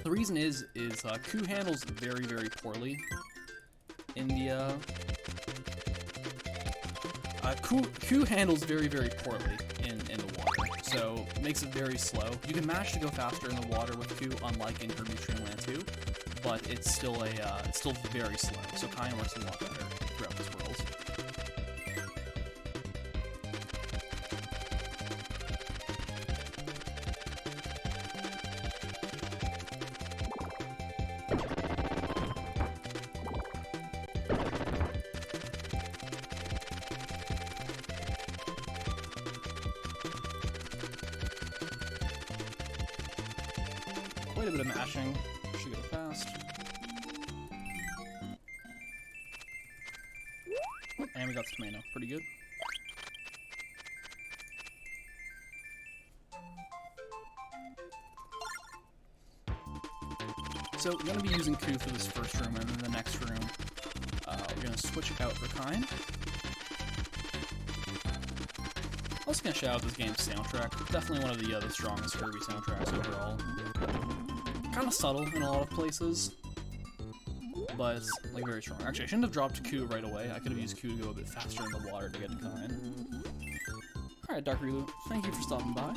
The reason is Ku handles very, very poorly in the Ku handles very, very poorly in the water, so it makes it very slow. You can manage to go faster in the water with Ku, unlike in Kirby Dream Land 2, but it's still very slow. So Kai works a lot better throughout this world. Quite a bit of mashing. Should go fast. And we got the tomato. Pretty good. So we're going to be using Ku for this first room, and then the next room, we're going to switch it out for Kind. Also going to shout out this game's soundtrack. Definitely one of the strongest Kirby soundtracks overall. Kind of subtle in a lot of places, but it's like very strong. Actually, I shouldn't have dropped Ku right away. I could have used Ku to go a bit faster in the water to get to Kind. Alright, Dark Relu, thank you for stopping by.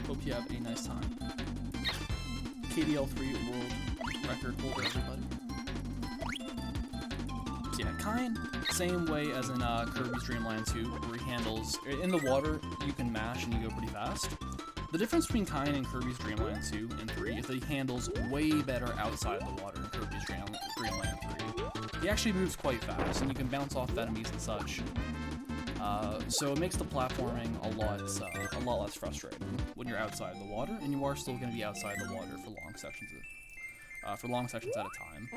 Hope you have a nice time. KDL3 world record holder, everybody. So yeah, Kind, same way as in Kirby's Dream Land 2, where he handles, in the water, you can mash and you go pretty fast. The difference between Kind and Kirby's Dream Land 2 and 3 is that he handles way better outside the water in Kirby's Dream Land 3. He actually moves quite fast, and you can bounce off enemies and such. So it makes the platforming a lot less frustrating when you're outside the water, and you are still going to be outside the water for long sections at a time.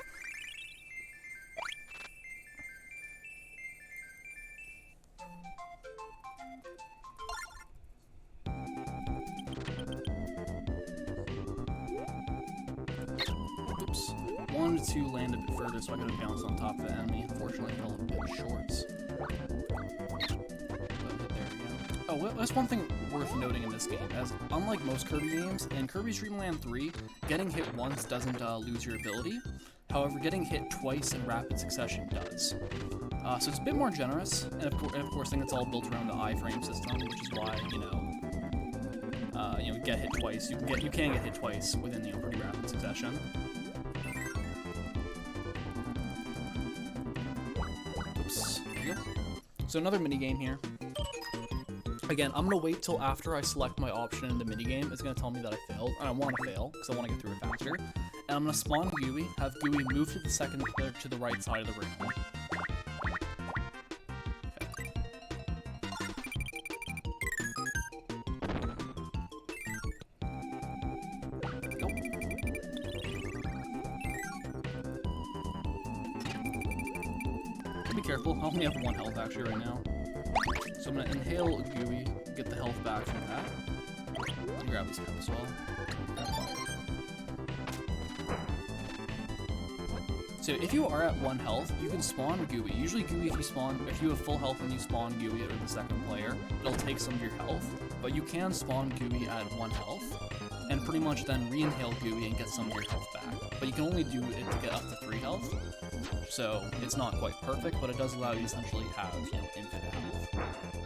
Oops. Wanted to land a bit further so I could have bounced on top of the enemy. Unfortunately, I fell a bit short. But there we go. Oh, well, that's one thing worth noting in this game, as unlike most Kirby games, in Kirby's Dream Land 3, getting hit once doesn't lose your ability. However, getting hit twice in rapid succession does. So it's a bit more generous, and of course, I think it's all built around the iframe system, which is why, get hit twice. You can get hit twice within pretty rapid succession. Oops. There you go. So another minigame here. Again, I'm going to wait till after I select my option in the minigame. It's going to tell me that I failed, and I want to fail, because I want to get through it faster. And I'm going to spawn Gooey, have Gooey move to the second to the right side of the room. Be careful, I only have 1 health actually right now. So I'm gonna inhale Gooey, get the health back from that. And grab this pep as well. So if you are at 1 health, you can spawn Gooey. Usually Gooey, if you have full health and you spawn Gooey with the second player, it'll take some of your health. But you can spawn Gooey at 1 health, and pretty much then re-inhale Gooey and get some of your health back. But you can only do it to get up to 3 health. So it's not quite perfect, but it does allow you to essentially have, infinite health.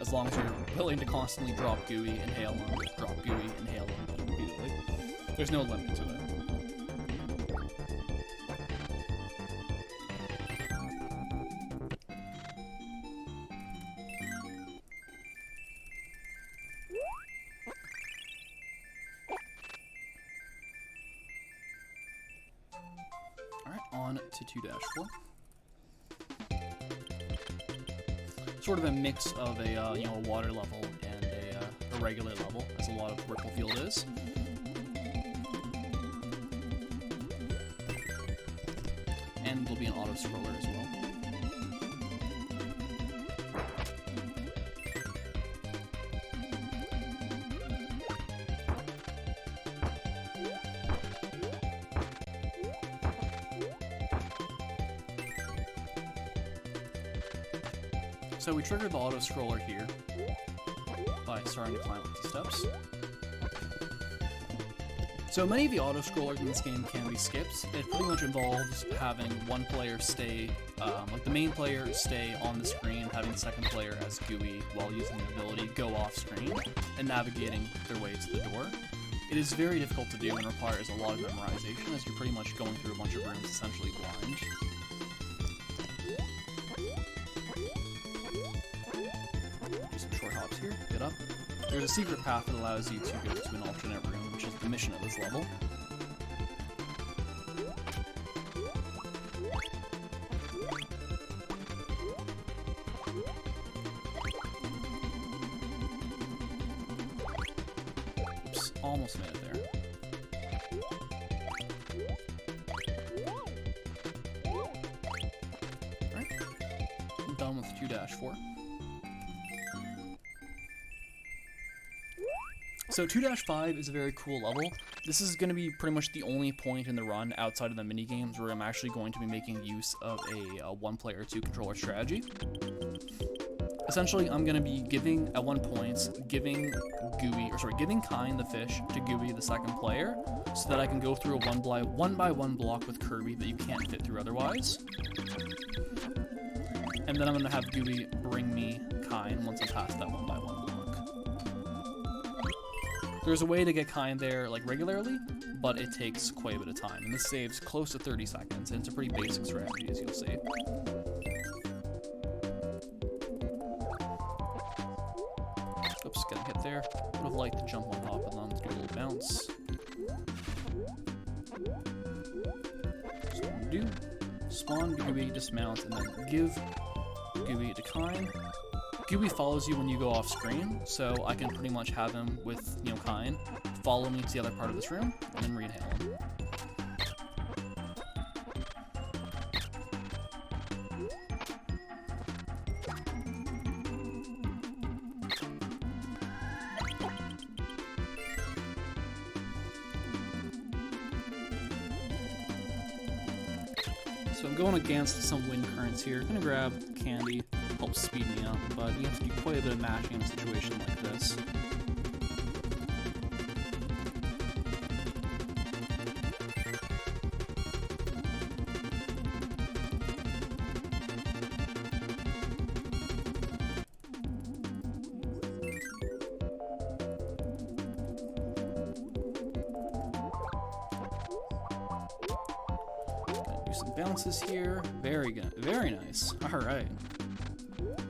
As long as you're willing to constantly drop Gooey, inhale him, drop Gooey, inhale him repeatedly. There's no limit to it. Alright, on to 2-4. Sort of a mix of a water level and a regular level, as a lot of Ripple Field is. And there'll be an auto scroller as well. So we triggered the auto scroller here by starting to climb up the steps. So many of the auto scrollers in this game can be skips. It pretty much involves having one player stay, like the main player stay on the screen, having the second player as Gooey while using the ability go off screen and navigating their way to the door. It is very difficult to do and requires a lot of memorization, as you're pretty much going through a bunch of rooms essentially blind. Here, get up. There's a secret path that allows you to go to an alternate room, which is the mission of this level. Oops, almost made it there. Alright, I'm done with 2-4. So 2-5 is a very cool level. This is going to be pretty much the only point in the run outside of the minigames where I'm actually going to be making use of a 1-player 2-controller strategy. Essentially, I'm going to be giving, at one point, giving Kine the fish to Gooey the second player, so that I can go through a one by one block with Kirby that you can't fit through otherwise. And then I'm going to have Gooey bring me Kine once I pass that 1 by 1 block. There's a way to get Kine there, regularly, but it takes quite a bit of time, and this saves close to 30 seconds, and it's a pretty basic strategy, as you'll see. Oops, getting hit there. Would have liked to jump on top of them, do a little bounce. So what I'm gonna do, spawn Gooey, dismount, and then give Gooey to Kine. Gooey follows you when you go off screen, so I can pretty much have him with, Kine, follow me to the other part of this room, and then re-inhale him. So I'm going against some wind currents here. I'm gonna grab candy, helps speed me up, but you have to do quite a bit of mashing in a situation like this. Do some bounces here. Very good. Very nice. Alright.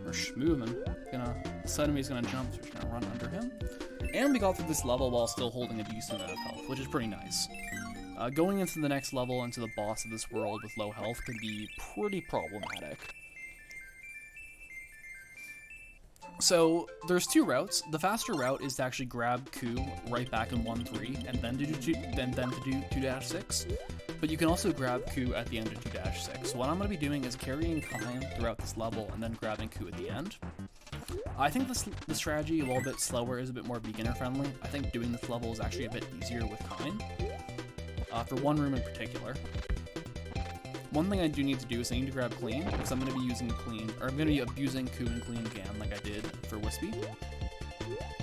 We're schmoovin'. This enemy's gonna jump, so we're just gonna run under him. And we got through this level while still holding a decent amount of health, which is pretty nice. Going into the next level, into the boss of this world with low health, could be pretty problematic. So, there's two routes. The faster route is to actually grab Q right back in 1-3, and then to do 2-6. But you can also grab Q at the end of 2-6. So what I'm going to be doing is carrying Kine throughout this level, and then grabbing Q at the end. I think the strategy, a little bit slower, is a bit more beginner-friendly. I think doing this level is actually a bit easier with Kine. For one room in particular. One thing I do need to do is I need to grab Clean, because I'm going to be using Clean, or I'm going to be abusing Q and Clean again like I did for Wispy.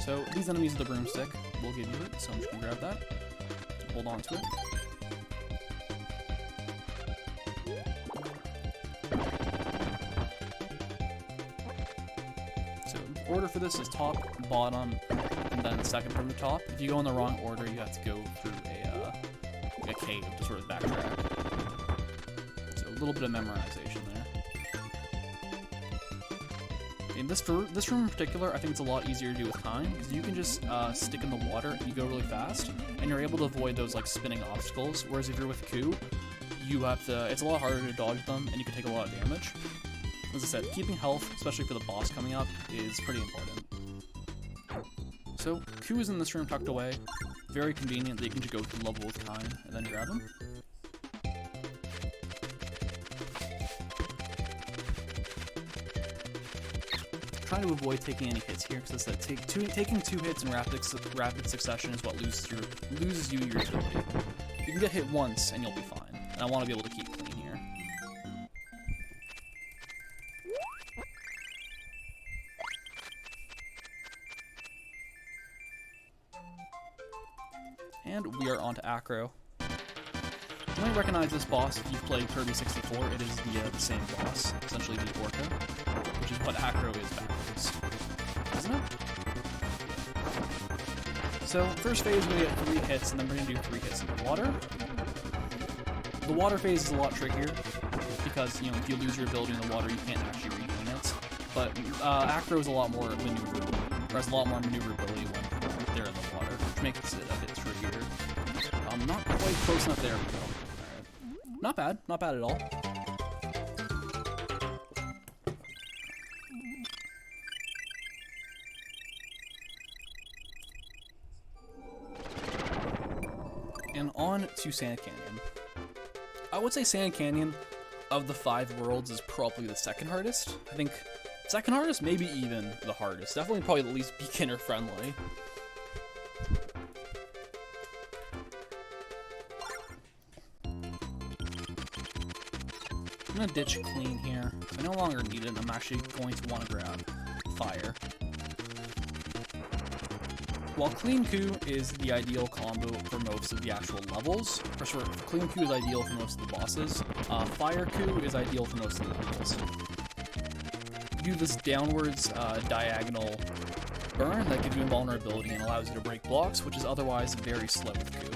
So these enemies with the broomstick will give you it, so I'm just going to grab that. Hold on to it. So order for this is top, bottom, and then second from the top. If you go in the wrong order, you have to go through a cave to sort of backtrack. So a little bit of memorization there. In this room in particular, I think it's a lot easier to do with Kine, because you can just stick in the water and you go really fast, and you're able to avoid those like spinning obstacles, whereas if you're with Q, you have to, it's a lot harder to dodge them, and you can take a lot of damage. As I said, keeping health, especially for the boss coming up, is pretty important. So, Q is in this room tucked away. Very convenient that you can just go through the level with Kine and then grab him. Try to avoid taking any hits here, because I said taking 2 hits in rapid succession is what loses you your ability. You can get hit once and you'll be fine. And I want to be able to keep Clean here. And we are on to Acro. You might recognize this boss if you've played Kirby 64. It is the same boss, essentially the Orca, which is what Acro is backwards, isn't it? So, first phase, we get 3 hits, and then we're going to do 3 hits in the water. The water phase is a lot trickier, because, you know, if you lose your ability in the water, you can't actually regain it. But Acro is a lot more maneuverable, or has a lot more maneuverability when they're in the water, which makes it a bit trickier. Not quite close enough there we go. Alright. Not bad at all. And on to Sand Canyon. I would say Sand Canyon, of the 5 worlds, is probably the second hardest. I think second hardest, maybe even the hardest. Definitely probably the least beginner friendly. I'm gonna ditch Clean here. I no longer need it, and I'm actually going to want to grab Fire. While Clean Q is the ideal combo for most of the actual levels, or sorry, Clean Q is ideal for most of the bosses, Fire Q is ideal for most of the levels. You do this downwards diagonal burn that gives you invulnerability and allows you to break blocks, which is otherwise very slow with Q.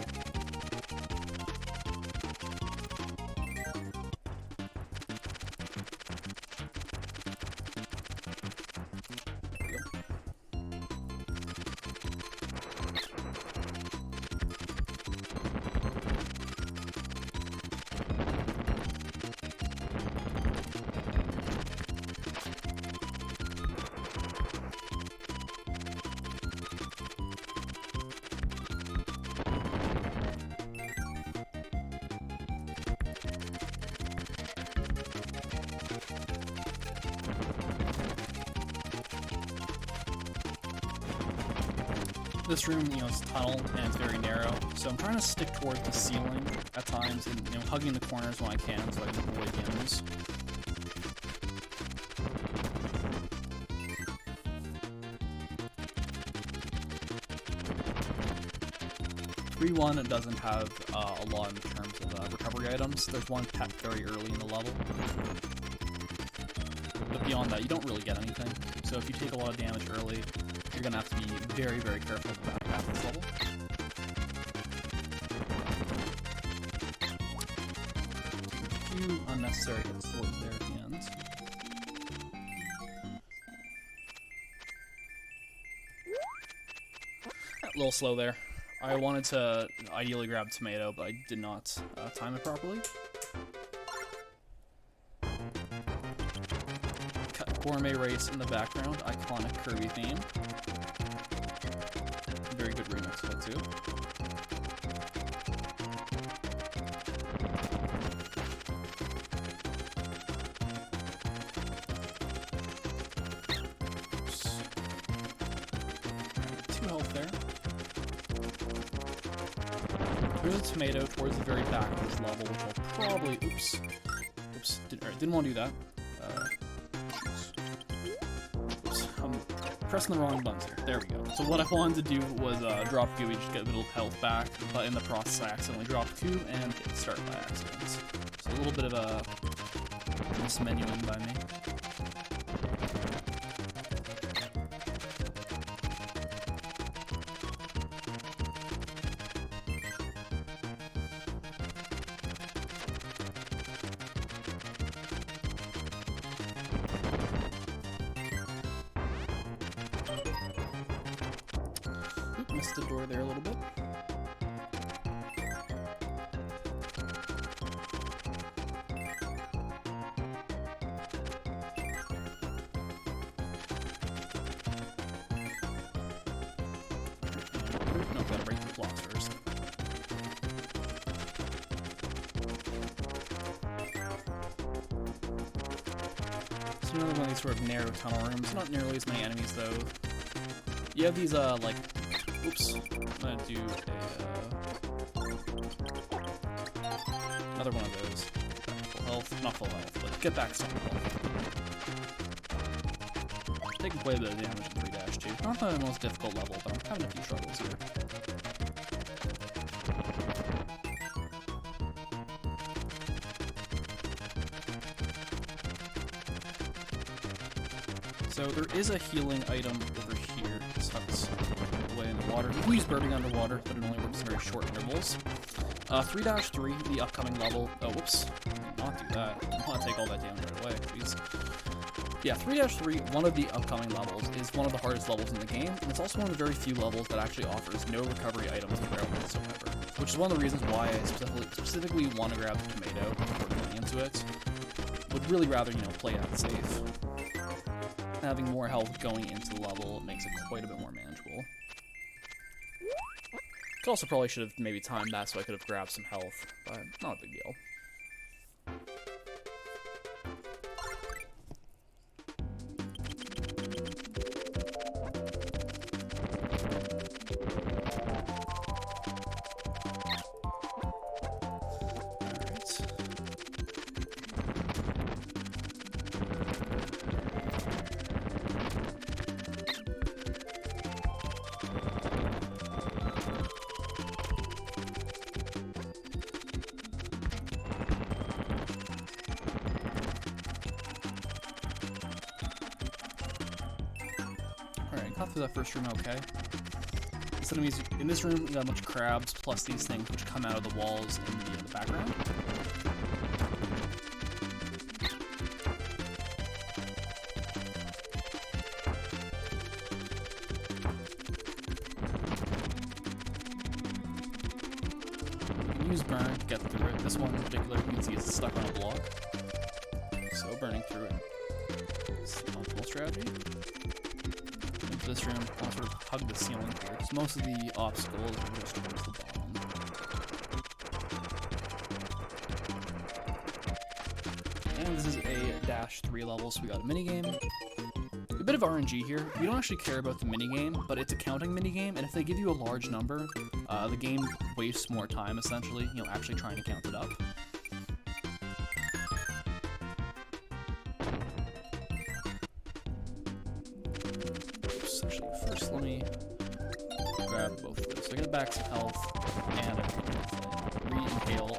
This room, you know, it's a tunnel and it's very narrow, so I'm trying to stick towards the ceiling at times and, you know, hugging the corners when I can so I can avoid enemies. 3-1 doesn't have a lot in terms of recovery items. There's one kept very early in the level. But beyond that, you don't really get anything. So if you take a lot of damage early, you're going to have to be very, very careful with the back half of this level. A few unnecessary hits towards there at the end. A little slow there. I wanted to ideally grab tomato, but I did not time it properly. Gourmet race in the background, iconic Kirby theme. Very good remix of it too. Oops. 2 health there. There's a tomato towards the very back of this level, which I'll probably... Oops. Didn't want to do that. Pressing the wrong buttons here. There we go. So what I wanted to do was drop Gooey, just get a little health back, but in the process I accidentally dropped 2 and hit start by accident. So a little bit of a mismenuing by me. Missed the door there a little bit. No, gotta break the blocks first. It's another one of these sort of narrow tunnel rooms. Not nearly as many enemies though. You have these like... Oops. I'm gonna do another one of those. Full health. Not full health, but get back some health. Taking quite a bit of damage in 3-2. Not the most difficult level, but I'm having a few struggles here. So there is a healing item over here. This huts away in the water. You can use burning underwater, but it only works in very short intervals. 3-3, the upcoming level. Oh, whoops. Not do that. I want to take all that damage right away, please. Yeah, 3-3, one of the upcoming levels, is one of the hardest levels in the game, and it's also one of the very few levels that actually offers no recovery items to grab whatsoever. Which is one of the reasons why I specifically want to grab the tomato before going into it. Would really rather, you know, play it safe. Having more health going into the level makes it quite a bit more manageable. Could also probably should have maybe timed that so I could have grabbed some health, but not a big deal. Got through that first room okay. These enemies in this room, you got a bunch of crabs, plus these things which come out of the walls in the background. You can use burn to get through it. This one in particular, you can see it's stuck on a block. So burning through it is an optimal strategy. This room, I'll sort of hug the ceiling here, because most of the obstacles are just towards the bottom. And this is a -3 level, so we got a minigame. A bit of RNG here. We don't actually care about the minigame, but it's a counting minigame, and if they give you a large number, the game wastes more time, essentially, you know, actually trying to count it up. Actually, first let me grab both of those So I get back some health, and I re-inhale.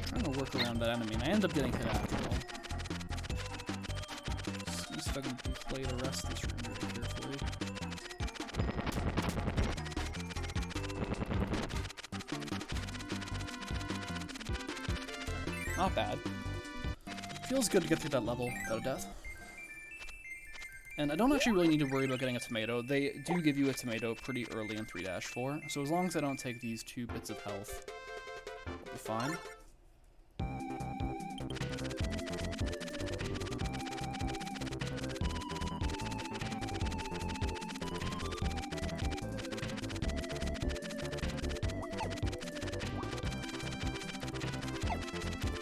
Trying to work around that enemy, and I end up getting hit after all. See if I can play the rest of this room very carefully. Not bad. Feels good to get through that level without a death. And I don't actually really need to worry about getting a tomato. They do give you a tomato pretty early in 3-4, so as long as I don't take these 2 bits of health, I'll be fine.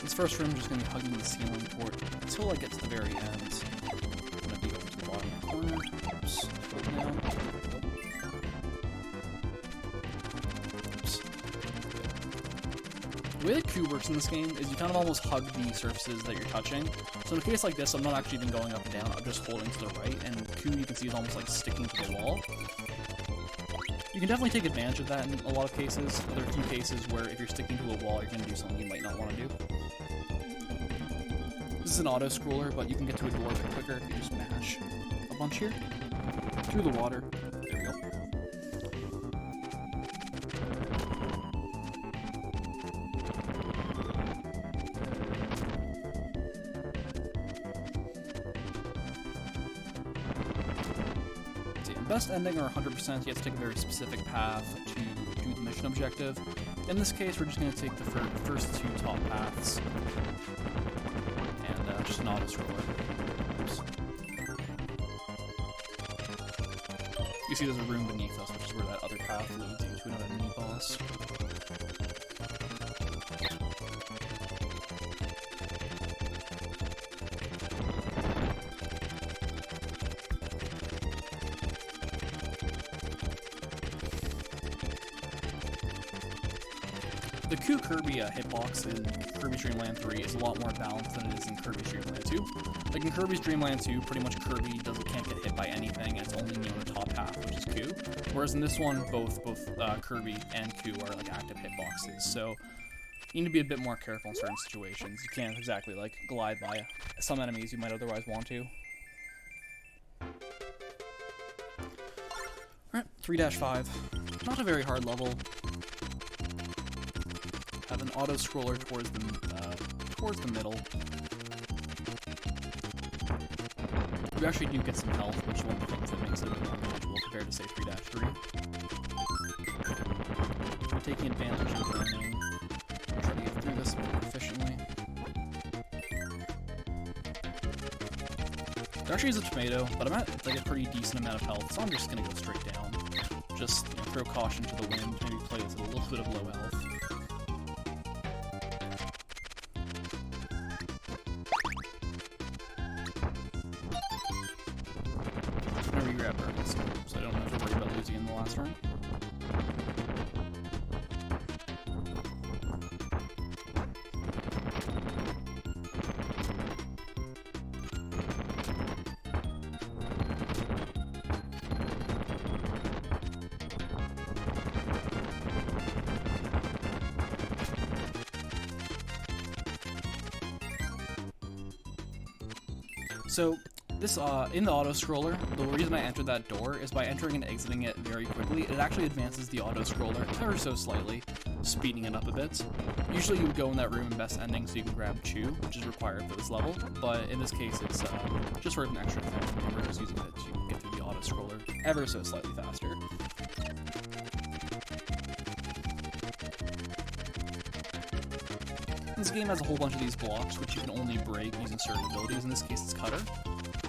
This first room is just going to be hugging the ceiling port until I get to the very end. I'm going to be over to the bottom corner. Oops. Hold down. Oops. The way that Q works in this game is you kind of almost hug the surfaces that you're touching. So in a case like this, I'm not actually even going up and down. I'm just holding to the right, and Q, you can see, is almost like sticking to the wall. You can definitely take advantage of that in a lot of cases. There are a few cases where if you're sticking to a wall, you're going to do something you might not want to do. This is an auto-scroller, but you can get to a door a bit quicker if you just mash a bunch here. Through the water. There we go. Best ending or 100%, you have to take a very specific path to do the mission objective. In this case, we're just going to take the first 2 top paths, and just an auto-scroller. You see there's a room beneath us, which is where that other path leads you to another mini-boss. The Q Kirby hitbox in Kirby's Dream Land 3 is a lot more balanced than it is in Kirby's Dream Land 2. Like in Kirby's Dream Land 2, pretty much Kirby can't get hit by anything, and it's only me on the top half, which is Q. Whereas in this one, both Kirby and Q are like active hitboxes, so you need to be a bit more careful in certain situations. You can't exactly like glide by some enemies you might otherwise want to. Alright, 3-5. Not a very hard level. Have an auto-scroller towards the middle. You actually do get some health, which is one of the things that makes it a bit more manageable compared to, say, 3-3. We're taking advantage of burning. Try to get through this more efficiently. There actually is a tomato, but I'm at like a pretty decent amount of health, so I'm just gonna go straight down. Just throw caution to the wind, maybe play with a little bit of low health. Grab burns, so I don't have to worry about losing in the last round. So this, in the auto-scroller, the reason I entered that door is by entering and exiting it very quickly. It actually advances the auto-scroller ever so slightly, speeding it up a bit. Usually you would go in that room in best ending so you can grab Chew, which is required for this level, but in this case it's just sort of an extra thing, and we're just using it to get through the auto-scroller ever so slightly faster. This game has a whole bunch of these blocks, which you can only break using certain abilities. In this case, it's Cutter.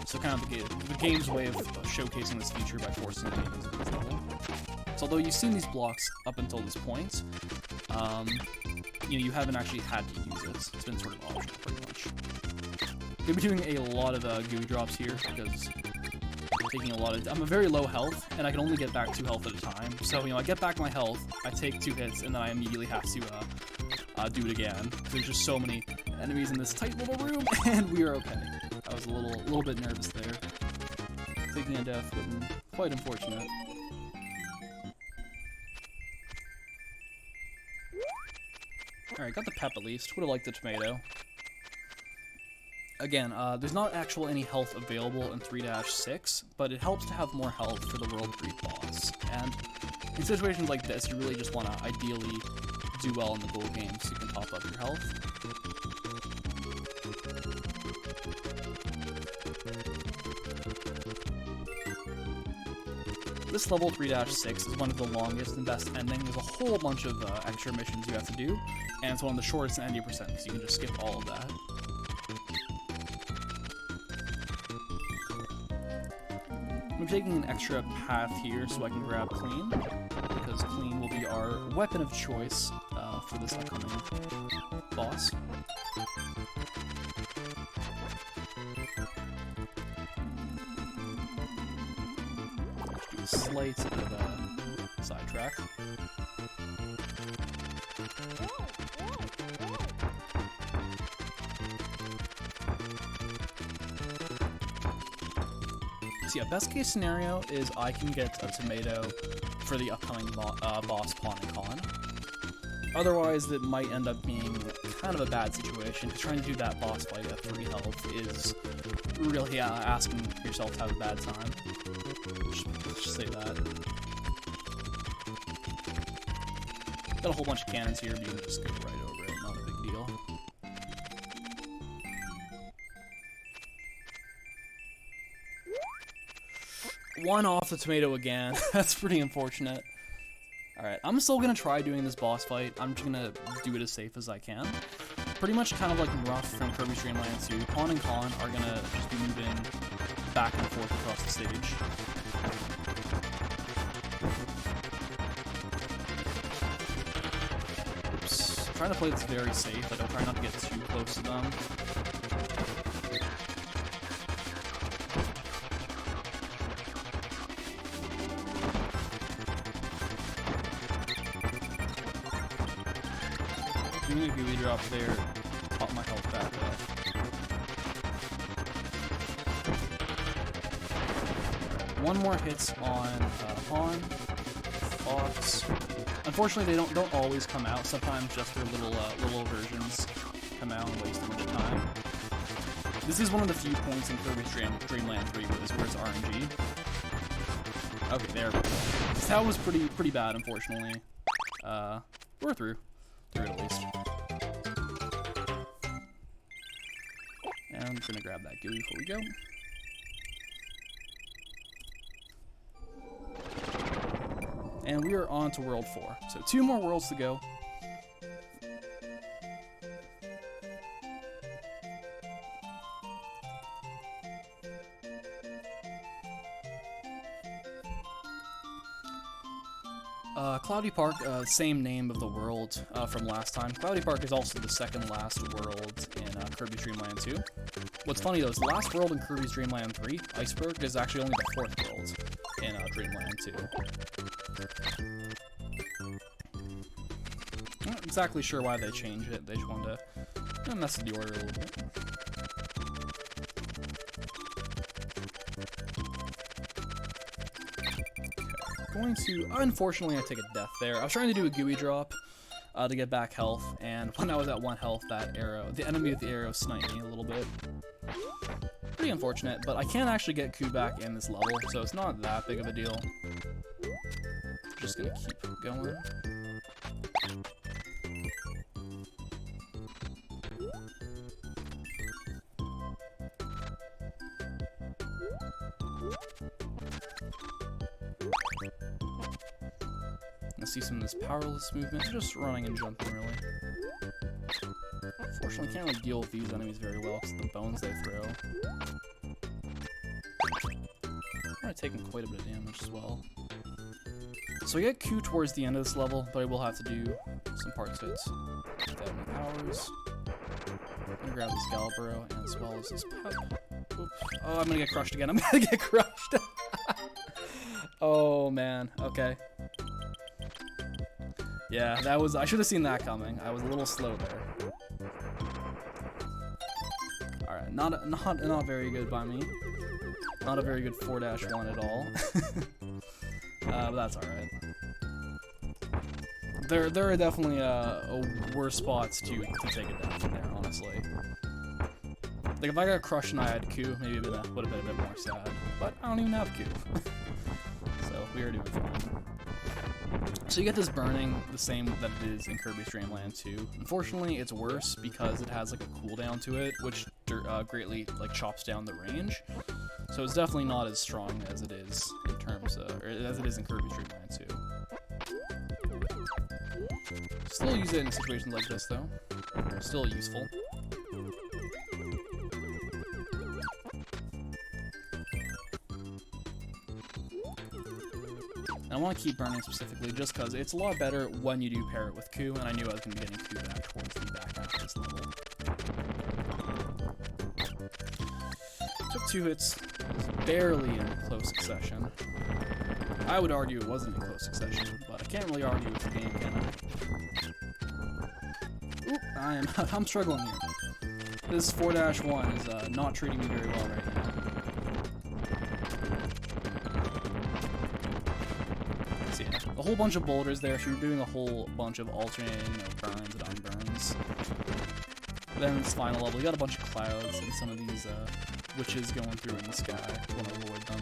So kind of the game's way of showcasing this feature by forcing the game into this level. So although you've seen these blocks up until this point, you haven't actually had to use it. It's been sort of optional, pretty much. You'll be doing a lot of gooey drops here, because taking a lot of... I'm a very low health, and I can only get back 2 health at a time. So, you know, I get back my health, I take 2 hits, and then I immediately have to do it again. There's just so many enemies in this tight little room, and we are okay. I was a little bit nervous there. Taking a death would have been quite unfortunate. Alright, got the pep at least. Would have liked the tomato. Again, there's not actual any health available in 3-6, but it helps to have more health for the World 3 boss. And in situations like this, you really just want to ideally do well in the gold game so you can top up your health. This level 3-6 is one of the longest and best ending. There's a whole bunch of extra missions you have to do, and it's one of the shortest in 90%, so you can just skip all of that. I'm taking an extra path here so I can grab Clean, because Clean will be our weapon of choice for this upcoming boss. Slight bit of a sidetrack. So yeah, best case scenario is I can get a tomato for the upcoming boss Pawn and Con. Otherwise, it might end up being kind of a bad situation, because trying to do that boss fight at 3 health is really asking yourself to have a bad time. Let's just say that. Got a whole bunch of cannons here, but you can just go right over it, not a big deal. One off the tomato again. That's pretty unfortunate. Alright, I'm still gonna try doing this boss fight. I'm just gonna do it as safe as I can. Pretty much kind of like Ruff from Kirby's Dream Land 2, Pawn and Con are gonna just be moving back and forth across the stage. Oops. I'm trying to play this very safe, like I'm trying not to get too close to them. Doing a gooey drop there, pop my health back up. One more hits on Pawn, Fox. Unfortunately, they don't always come out. Sometimes just their little versions come out and waste a bunch of time. This is one of the few points in Kirby's Dream Land 3 where it's RNG. Okay, there we go. That was pretty bad, unfortunately. We're through it at least. And I'm gonna grab that gooey before we go. And we are on to World 4. So 2 more worlds to go. Cloudy Park, same name of the world from last time. Cloudy Park is also the second last world in Kirby's Dream Land 2. What's funny though is the last world in Kirby's Dream Land 3, Iceberg, is actually only the 4th world in Dream Land 2. Not exactly sure why they changed it. They just wanted to mess with the order a little bit. Going to, unfortunately, I take a death there. I was trying to do a gooey drop to get back health, and when I was at 1 health, that arrow, the enemy with the arrow sniped me a little bit. Pretty unfortunate, but I can actually get Q back in this level, so it's not that big of a deal. Just gonna keep going. I see some of this powerless movement, just running and jumping really. Unfortunately, can't really deal with these enemies very well because of the bones they throw. I'm taking quite a bit of damage as well. So I get Q towards the end of this level, but I will have to do some parts hits. Without my powers. I'm gonna grab this Galbro and as well as this pep. Oops. Oh, I'm gonna get crushed again. I'm gonna get crushed. Oh man. Okay. Yeah, that was. I should have seen that coming. I was a little slow there. All right, not very good by me. Not a very good 4-1 at all. But that's all right. There are definitely worse spots to take it down from there, honestly. Like if I got crushed and I had Q, maybe it would have been a bit more sad. But I don't even have Q, so we are doing fine. So you get this burning the same that it is in Kirby's Dream Land 2. Unfortunately, it's worse because it has like a cooldown to it, which greatly like chops down the range. So it's definitely not as strong as it is in terms of, or as it is in Kirby's Dream Land 2. Still use it in situations like this though. Still useful. And I want to keep burning specifically just because it's a lot better when you do pair it with Q, and I knew I was going to be getting Q back towards the back half of this level. Took 2 hits, barely in close succession. I would argue it wasn't in close succession, but I can't really argue with the game, can I? Oop, I'm struggling here. This 4-1 is not treating me very well right now. So yeah, a whole bunch of boulders there, so you're doing a whole bunch of alternating, burns and unburns. Then this final level, you got a bunch of clouds and some of these witches going through in the sky. I want to avoid them.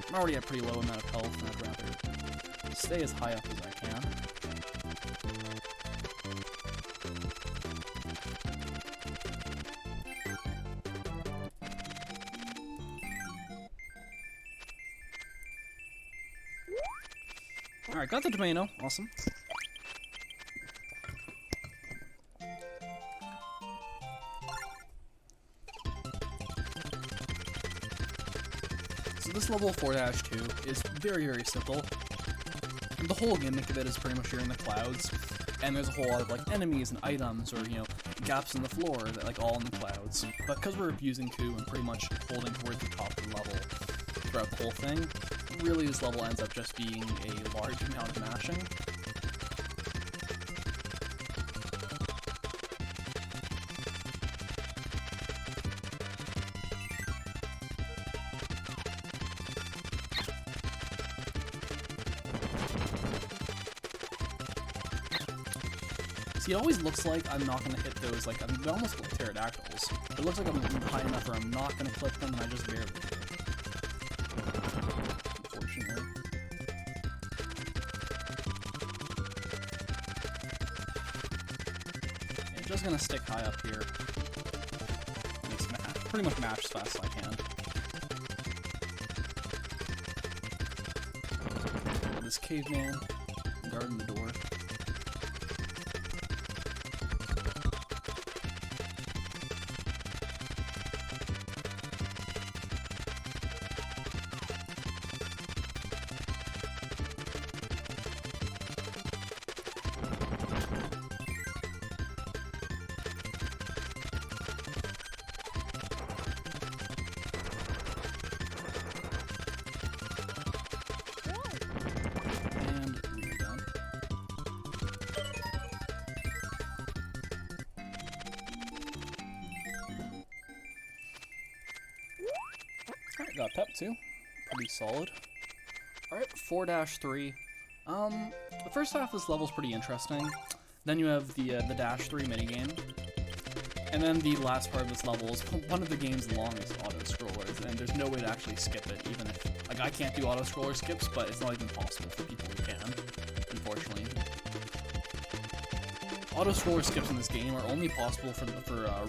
I'm already at pretty low amount of health, and I'd rather stay as high up as I can. Alright, got the tomato. Awesome. So this level 4-2 is very, very simple. The whole gimmick of it is pretty much you're in the clouds, and there's a whole lot of like enemies and items or, you know, gaps in the floor that like all in the clouds. But because we're abusing Ku and pretty much holding towards the top of the level throughout the whole thing, really this level ends up just being a large amount of mashing. See, it always looks like I'm not going to hit those, like, I mean, they almost look like pterodactyls. It looks like I'm high enough or I'm not going to click them, and I just barely do. Unfortunately. Yeah, just going to stick high up here. And just pretty much match as fast as I can. This caveman guarding the door. Alright, got Pep too. Pretty solid. Alright, 4-3. The first half of this level is pretty interesting. Then you have the Dash 3 minigame. And then the last part of this level is one of the game's longest auto-scrollers, and there's no way to actually skip it, even if, like, I can't do auto-scroller skips, but it's not even possible for people who can, unfortunately. Auto-scroller skips in this game are only possible for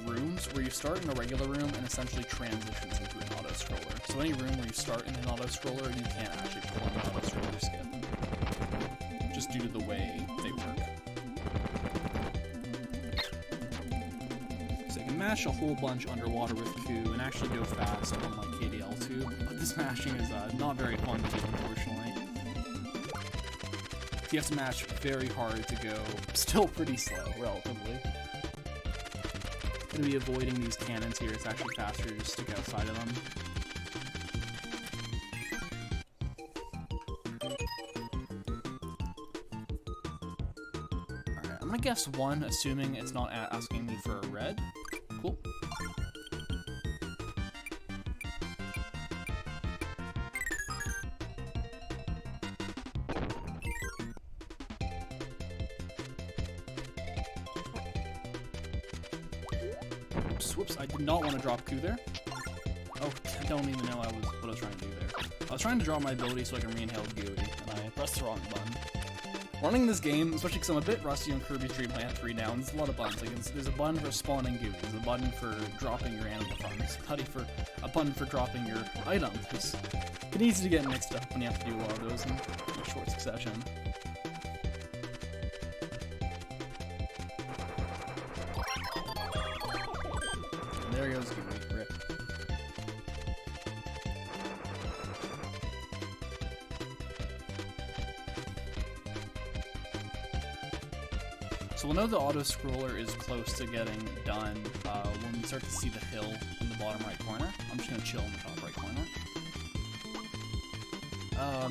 rooms where you start in a regular room and essentially transitions into an auto-scroller. So any room where you start in an auto-scroller, you can't actually perform an auto-scroller skip, just due to the way they work. So you can mash a whole bunch underwater with Q and actually go fast, unlike KDL2, but this mashing is not very fun to do, unfortunately. You have to mash very hard to go still pretty slow, relatively. happen to be avoiding these cannons here, it's actually faster to just stick outside of them. Alright, I'm gonna guess 1, assuming it's not asking me for a red. Cool. Whoops, I did not want to drop Q there. Oh, I don't even know what I was trying to do there. I was trying to draw my ability so I can re-inhale Gooey, and I pressed the wrong button. Running this game, especially because I'm a bit rusty on Kirby's Dream Land 3 now, and there's a lot of buttons. Like, there's a button for spawning Gooey, there's a button for dropping your animal funds, a button for dropping your item. It's easy to get mixed up when you have to do a lot of those in short succession. There goes Gooey. Rip. So we'll know the auto-scroller is close to getting done when we start to see the hill in the bottom right corner. I'm just going to chill in the top right corner.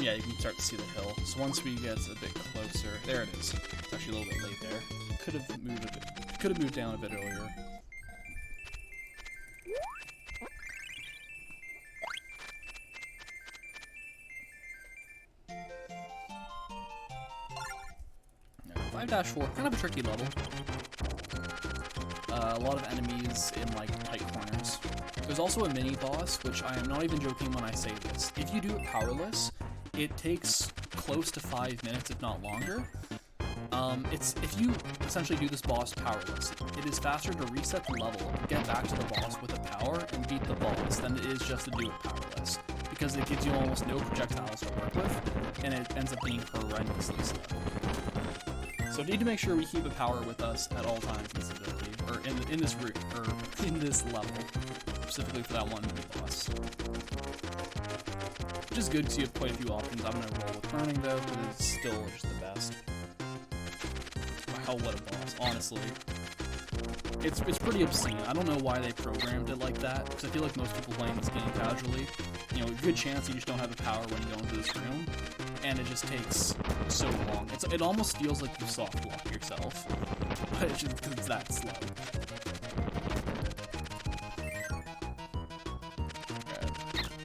Yeah, you can start to see the hill. So once we get a bit closer, there it is. It's actually a little bit late there. Could have moved down a bit earlier. No, 5-4, kind of a tricky level. A lot of enemies in like tight corners. There's also a mini boss, which I am not even joking when I say this. If you do it powerless, it takes close to 5 minutes, if not longer. If you essentially do this boss powerless, it is faster to reset the level, get back to the boss with a power, and beat the boss than it is just to do it powerless. Because it gives you almost no projectiles to work with, and it ends up being horrendously slow. So we need to make sure we keep a power with us at all times in this ability, or in this route, or in this level, specifically for that one mini boss. Which is good because you have quite a few options. I'm going to roll with Burning though, but it's still just the best. Wow, what a boss, honestly. It's pretty obscene. I don't know why they programmed it like that, because I feel like most people playing this game casually, you know, good chance you just don't have the power when you go into this room, and it just takes so long. It almost feels like you soft block yourself, but it's just because it's that slow.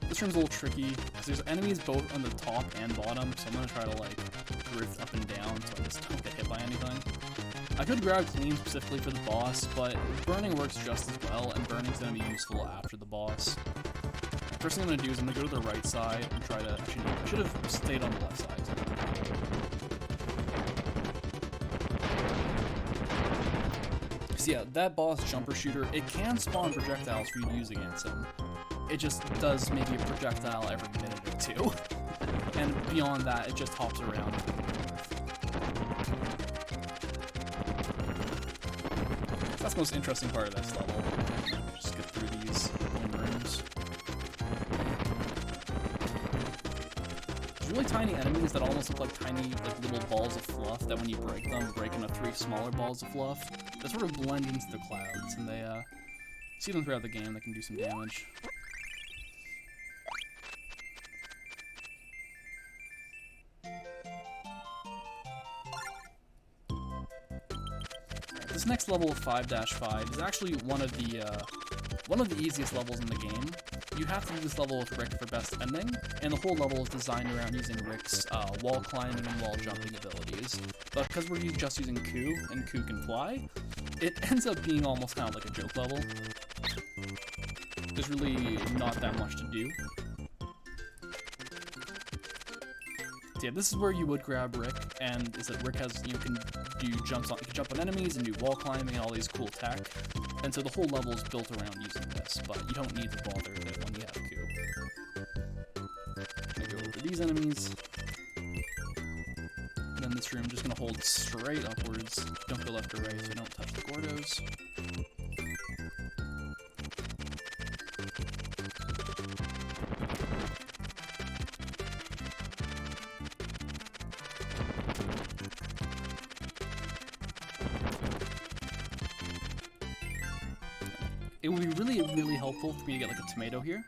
This room's a little tricky, because there's enemies both on the top and bottom, so I'm going to try to, like, drift up and down so I just don't get hit by anything. I could grab Clean specifically for the boss, but Burning works just as well, and Burning's going to be useful after the boss. First thing I'm going to do is I'm going to go to the right side and try to... Actually, no, I should have stayed on the left side. So yeah, that boss jumper shooter, it can spawn projectiles for you to use against him. It just does maybe a projectile every minute or two. And beyond that, it just hops around. That's the most interesting part of this level. Just get through these rooms. There's really tiny enemies that almost look like tiny, like little balls of fluff that when you break them, break into 3 smaller balls of fluff. That sort of blend into the clouds, and they see them throughout the game. They can do some damage. This next level of 5-5 is actually one of the easiest levels in the game. You have to do this level with Rick for best ending, and the whole level is designed around using Rick's wall climbing and wall jumping abilities. But because we're just using Ku, and Ku can fly, it ends up being almost kind of like a joke level. There's really not that much to do. So yeah, this is where you would grab Rick, and is that Rick has, you can jump on enemies and do wall climbing and all these cool tech, and so the whole level is built around using this, but you don't need to bother with it when you have Ku. I'm gonna go over these enemies, and then this room, just gonna hold straight upwards, don't go left or right, so don't touch the Gordos. it would be really, really helpful for me to get like a tomato here.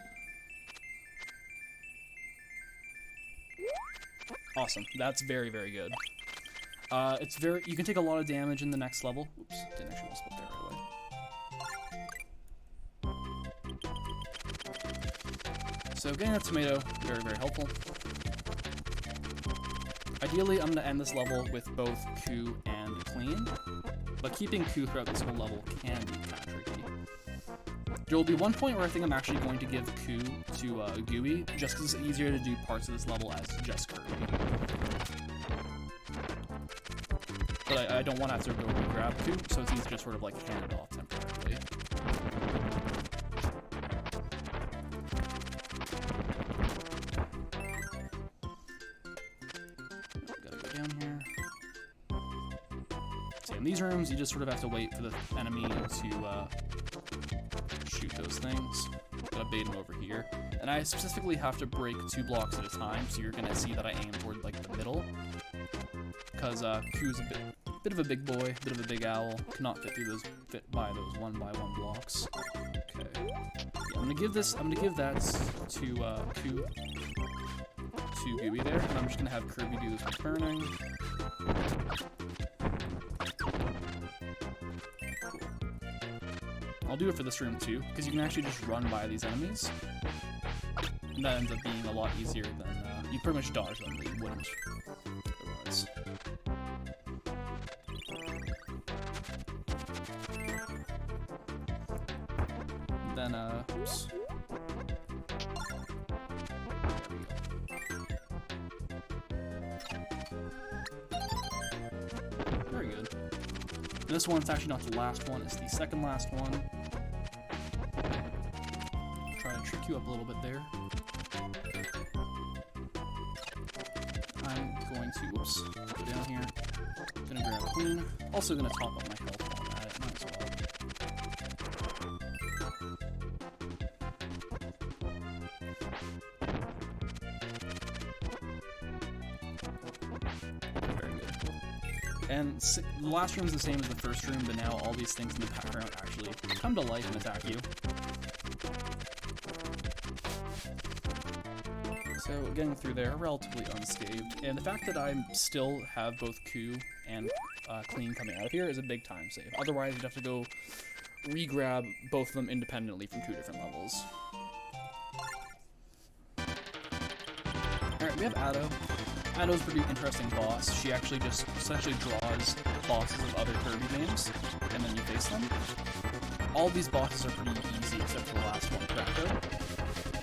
Awesome. That's very, very good. You can take a lot of damage in the next level. Oops, didn't actually want to split there right away. So getting that tomato, very, very helpful. Ideally, I'm going to end this level with both coup and clean, but keeping coup throughout this whole level can be kind of tricky. There will be one point where I think I'm actually going to give coup to Gooey, just because it's easier to do parts of this level as just Kirby. But I don't want to have to go grab coup, so it's easier to sort of like hand it off temporarily. Gotta go down here. So in these rooms, you just sort of have to wait for the enemy to shoot those things. Gotta bait him over here. And I specifically have to break 2 blocks at a time, so you're gonna see that I aim toward like the middle. Because Q's a bit of a big boy, bit of a big owl, cannot fit by those 1x1 blocks. Okay. Yeah, I'm gonna give that to Q to Gooey there, and I'm just gonna have Kirby do this with burning. I'll do it for this room too, because you can actually just run by these enemies. And that ends up being a lot easier than, you pretty much dodge them, but you wouldn't otherwise. Then, oops. Very good. And this one's actually not the last one, it's the second last one. Try to trick you up a little bit there. I'm going to, whoops, go down here. Gonna grab Queen. Also gonna top up my health while I'm at it, might as well. And the last room is the same as the first room, but now all these things in the background actually come to life and attack you. So getting through there relatively unscathed, and the fact that I still have both coup and clean coming out of here is a big time save. Otherwise, you'd have to go re-grab both of them independently from 2 different levels. Alright, we have Addo. Addo's a pretty interesting boss. She actually just essentially draws bosses of other Kirby games, and then you face them. All these bosses are pretty easy except for the last one, Kracko.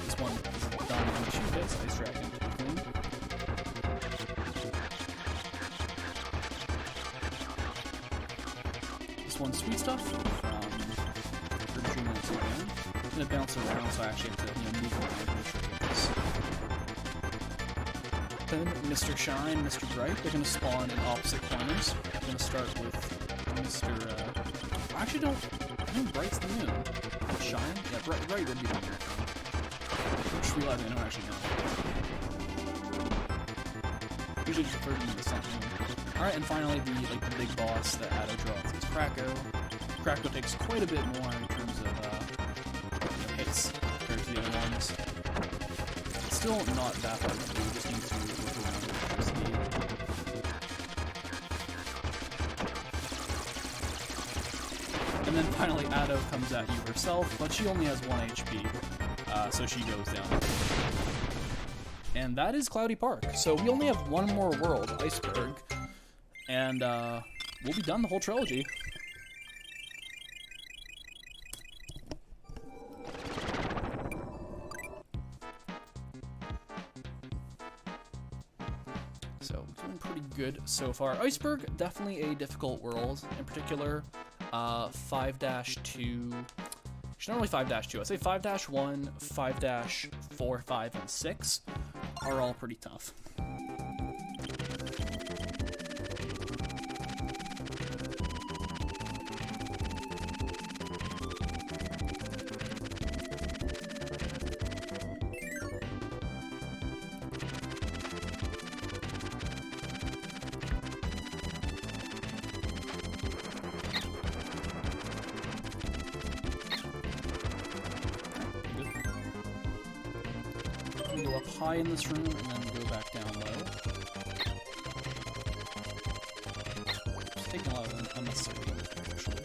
This one is done in 2 hits, Ice Dragon Queen. This one's Sweet Stuff from Kirby Dream Land 2. I'm gonna bounce around, so I actually have to move around to make sure I get this. Then Mr. Shine, Mr. Bright, they're going to spawn in opposite corners. I'm going to start with Mr. I think Bright's the moon. Shine? Yeah, Bright would be the moon. Just realizing I don't actually know. Usually just refer to them as something. Alright, and finally the big boss that Addo draws is Kracko. Kracko takes quite a bit more in terms of hits compared to the other ones. It's still not that hard to do, you just need to work around with speed. And then finally Addo comes at you herself, but she only has 1 HP, so she goes down. And that is Cloudy Park. So we only have 1 more world, Iceberg, and we'll be done the whole trilogy. So, doing pretty good so far. Iceberg, definitely a difficult world. In particular, 5-2... Not really 5-2, I'd say 5-1, 5-4, 5, and 6 are all pretty tough. go up high in this room and then go back down low. Just taking a lot of unnecessary damage, actually.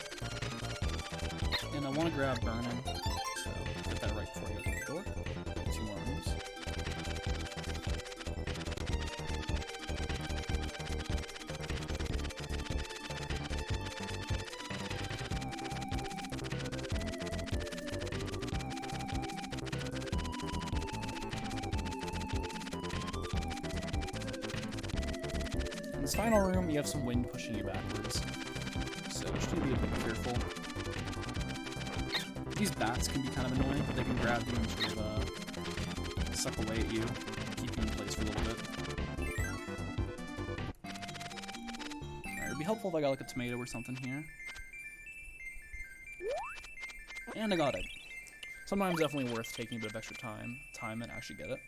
And I want to grab Burnin', so get that right before I open the door. 2 more rooms. In this final room, you have some wind pushing you backwards, so you just need to be a bit careful. These bats can be kind of annoying. They can grab you and sort of suck away at you, keep you in place for a little bit. Alright, it'd be helpful if I got like a tomato or something here. And I got it. Sometimes definitely worth taking a bit of extra time and actually get it.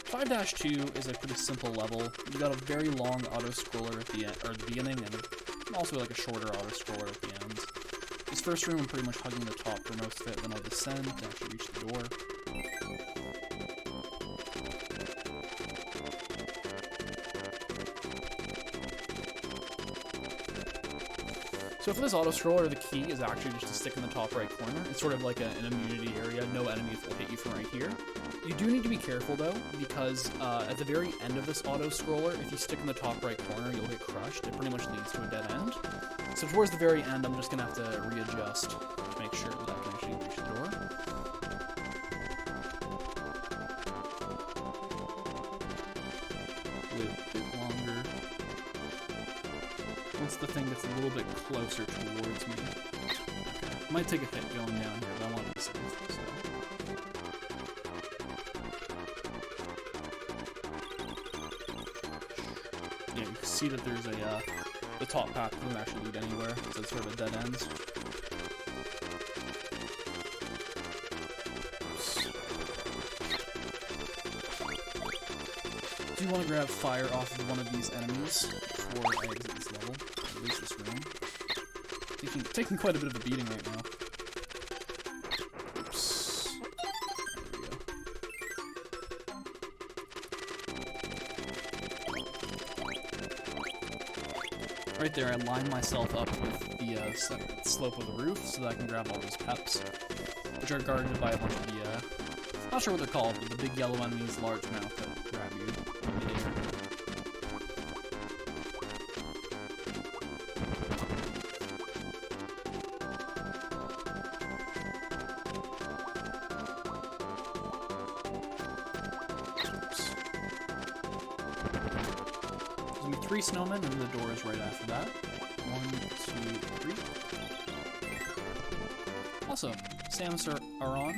5-2 is a pretty simple level. You've got a very long auto-scroller at the end, or the beginning, and also like a shorter auto-scroller at the end. This first room, I'm pretty much hugging the top for most of it, then I'll descend to actually reach the door. So for this auto-scroller, the key is actually just to stick in the top right corner. It's sort of like an immunity area. No enemies will hit you from right here. You do need to be careful though, because at the very end of this auto-scroller, if you stick in the top right corner, you'll get crushed. It pretty much leads to a dead end. So towards the very end, I'm just going to have to readjust to make sure that I can actually reach the door. Wait a bit longer. Once the thing gets a little bit closer towards me. Okay. Might take a hit going down here, but I want to be safe, so. Yeah, you can see that there's a, the top path doesn't actually lead anywhere, so it's sort of a dead end. Do you want to grab fire off of one of these enemies before I exit this level, at least this room? Taking quite a bit of a beating right now. Oops. There we go. Right there, I line myself up with the slope of the roof so that I can grab all those peps, which are guarded by a bunch of the, not sure what they're called, but the big yellow enemies, largemouth that grab you in midair. There's gonna be 3 snowmen, and the door is right after that. 1, 2, 3. Also, Samus are on.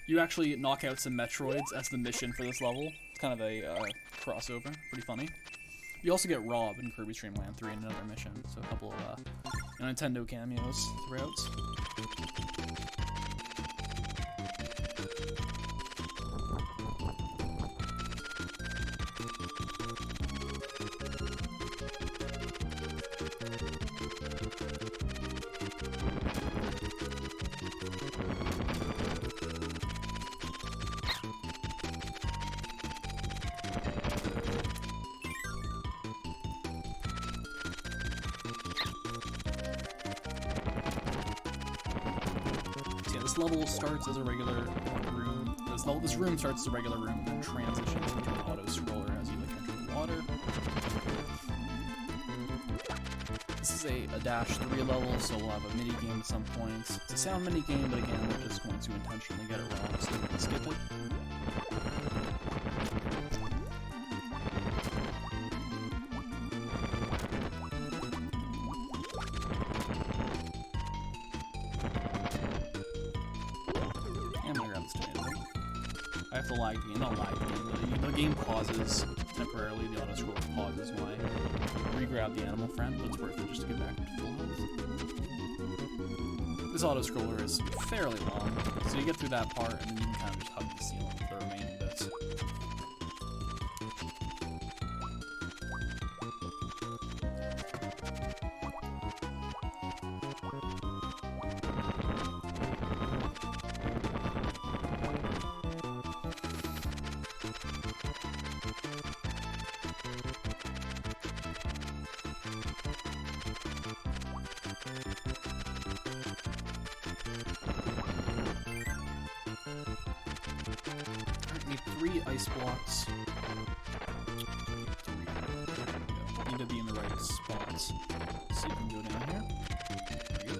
You actually knock out some Metroids as the mission for this level. It's kind of a crossover, pretty funny. You also get Rob in Kirby's Dream Land 3 in another mission, so a couple of Nintendo cameos throughout. This level starts as a regular room. This room starts as a regular room, and then transitions into an auto-scroller as you like enter the water. This is a -3 level, so we'll have a mini game at some point. It's a sound mini game, but again, we're just going to intentionally get it wrong, so we can skip it. I have to lag the game, not lag the game, the game pauses temporarily, the auto-scroll pauses when I re-grab the animal friend, but it's worth it just to get back to full health. This auto-scroller is fairly long, so you get through that part and then you can kind of just hug the ceiling for the remaining bits. ice blocks. Need to be in the right spots. So you can go down here. There you go.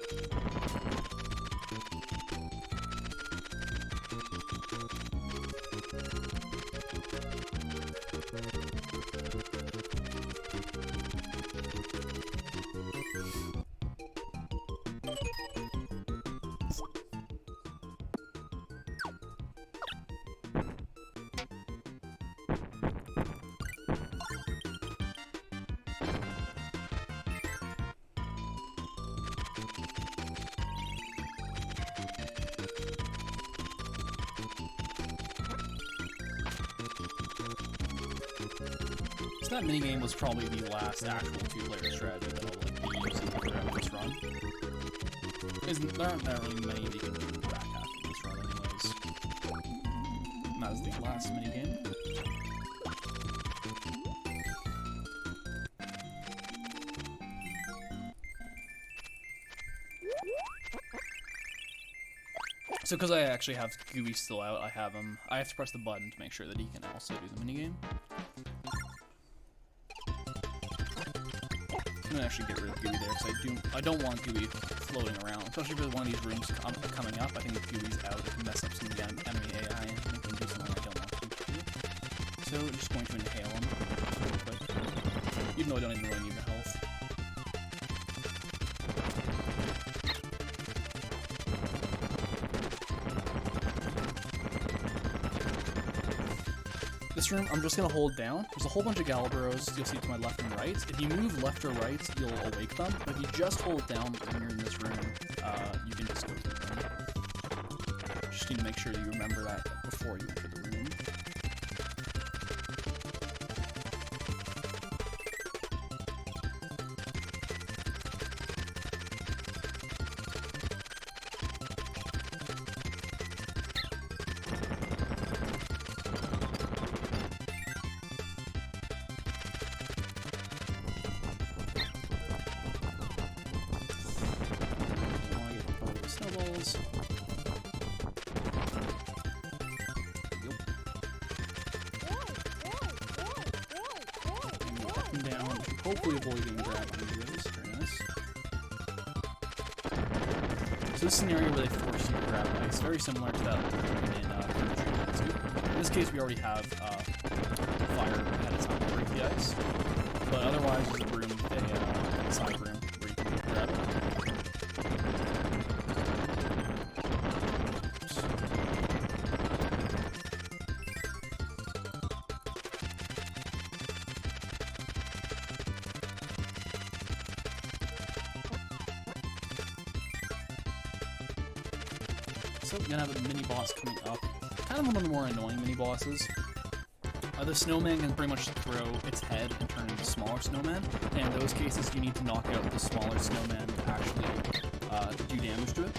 So that minigame was probably the last actual two-player strategy that I'll like, be using throughout this run. There aren't that really many that you can do back after this run anyways. And that was the last minigame. So because I actually have Gooey still out, I have to press the button to make sure that he can also do the minigame. I'm gonna actually get rid of Gooey there because I don't want Gooey floating around, especially for one of these rooms coming up. I think if Gooey's out, it can mess up some of the enemy AI and make them do something I don't want them to do. So just going to inhale him real quick, even though I don't even really need the health. This room, I'm just going to hold down. There's a whole bunch of Galabros you'll see to my left and right. If you move left or right, you'll awake them. But if you just hold down when you're in this room, you can just go through them. Just need to make sure that you remember that before you enter the room. Snowballs. And go up and down, hopefully avoiding grab videos. Very nice. So this scenario where they force you to grab ice, very similar to that in Trilogy. In this case, we already have fire ahead of time to break the ice. But otherwise, there's a room, a side room, where you can grab it. So we're gonna have a mini boss coming up. Kind of one of the more annoying mini bosses. The snowman can pretty much throw its head and turn into smaller snowmen. And in those cases, you need to knock out the smaller snowman to actually do damage to it.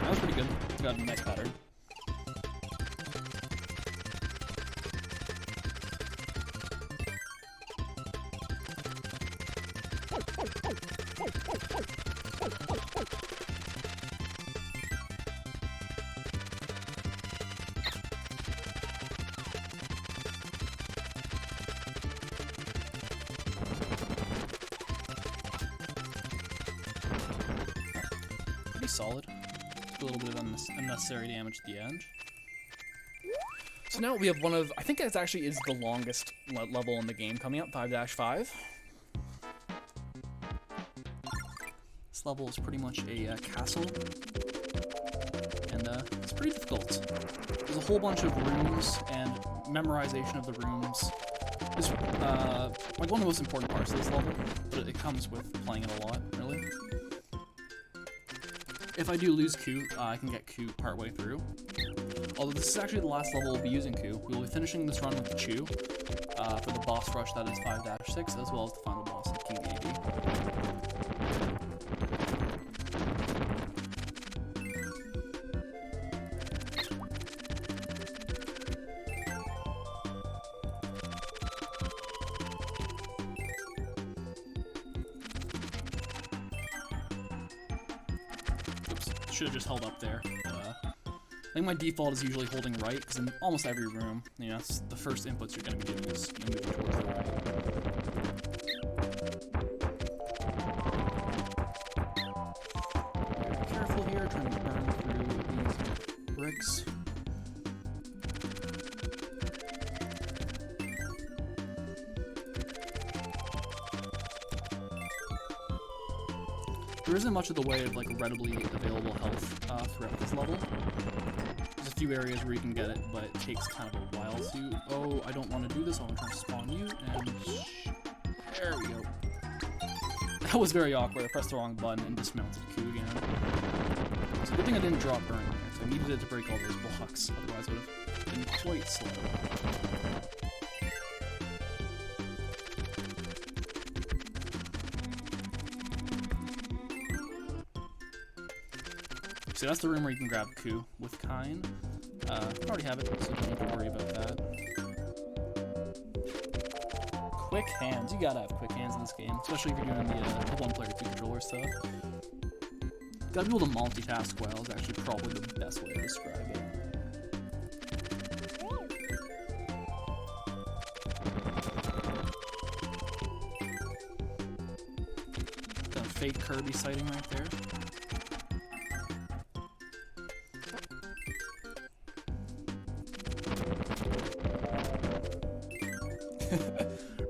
That was pretty good. It's got a nice pattern. Pretty solid. A little bit of unnecessary damage at the end. So now we have one of, I think it actually is the longest level in the game coming up, 5-5. This level is pretty much a castle, and it's pretty difficult. There's a whole bunch of rooms and memorization of the rooms. It's like one of the most important parts of this level, but it comes with playing it a lot, really. If I do lose Q, I can get Q partway through. Although this is actually the last level we'll be using Q. We will be finishing this run with the Chew for the boss rush that is 5-6, as well as the final boss of King AD. Should have just held up there. think my default is usually holding right, because in almost every room, you know, that's the first inputs you're going to be doing is moving towards the right. Be careful here, trying to burn through these bricks. There isn't much of the way of like readily available health throughout this level. There's a few areas where you can get it, but it takes kind of a while to. Oh, I don't want to do this. I want to try to spawn you, and there we go. That was very awkward. I pressed the wrong button and dismounted Q again. It's a good thing I didn't drop burn there, so I needed it to break all those blocks. Otherwise, it would have been quite slow. So that's the room where you can grab Coup with Kine. I already have it, so you don't need to worry about that. Quick hands. You gotta have quick hands in this game, especially if you're doing the one-player two-controller stuff. Gotta be able to multitask well is actually probably the best way to describe it. Got a fake Kirby sighting right there.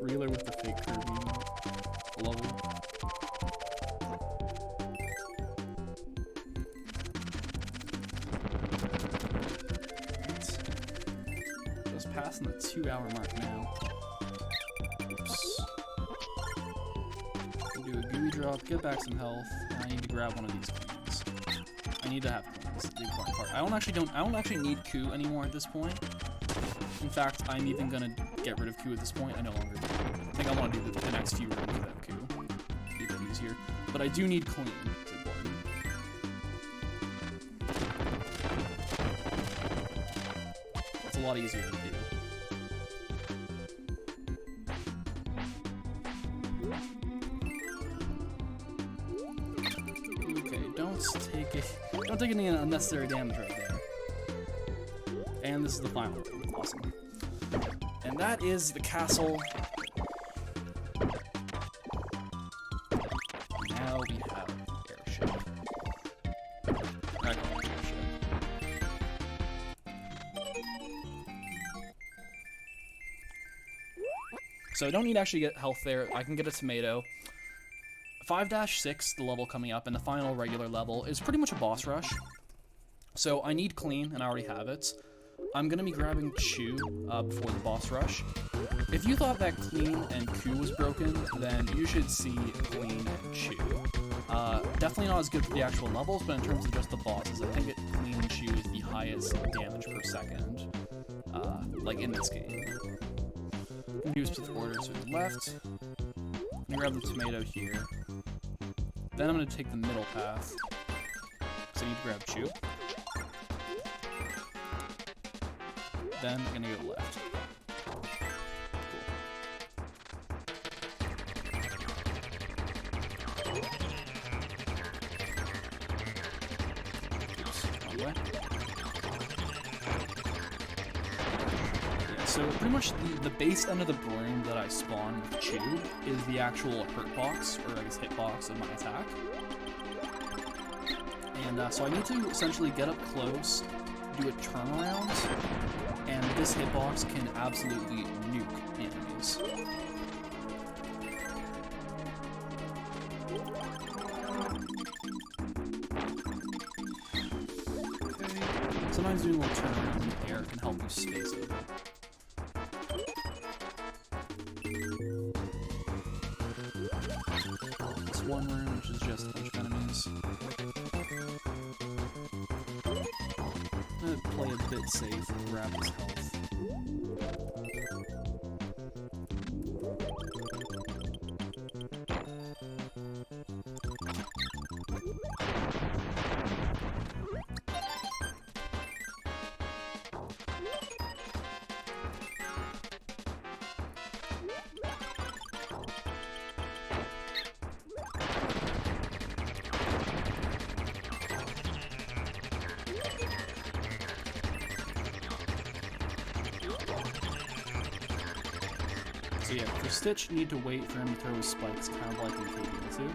Reeler with the fake Kirby. Love it. Right. Just passing the 2-hour mark now. Oops. Do a gooey drop, get back some health, and I need to grab one of these coins. I need to have coins. The important part. I don't actually need Coup anymore at this point. In fact, I'm even gonna get rid of Coup at this point. I no longer do. I think I want to do the next few rounds without Coup. Be a bit easier. But I do need clean. It's important. It's a lot easier to do. Okay, don't take any unnecessary damage right there. And this is the final room. Awesome. And that is the castle. Now we have the airship. I call it airship. So I don't need to actually get health there. I can get a tomato. 5-6, the level coming up, and the final regular level is pretty much a boss rush. So I need clean, and I already have it. I'm going to be grabbing Chew before the boss rush. If you thought that Clean and Coup was broken, then you should see Clean and Chew. Definitely not as good for the actual levels, but in terms of just the bosses, I think Clean and Chew is the highest damage per second, like in this game. I'm going to do split orders to the left. I'm going to grab the tomato here. Then I'm going to take the middle path. So I need to grab Chew. Then I'm gonna go left. Cool. Oops, wrong way. Yeah, so pretty much the base end of the broom that I spawn with Chew is the actual hurt box, or I guess hit box of my attack. And so I need to essentially get up close, do a turnaround, and this hitbox can absolutely nuke enemies. Okay. Sometimes doing a little turnaround in the air can help you space it. This one room, which is just a bunch of enemies. I'm gonna play a bit safe and grab his health. So yeah, for Stitch, you need to wait for him to throw his spikes, kind of like in KB 2.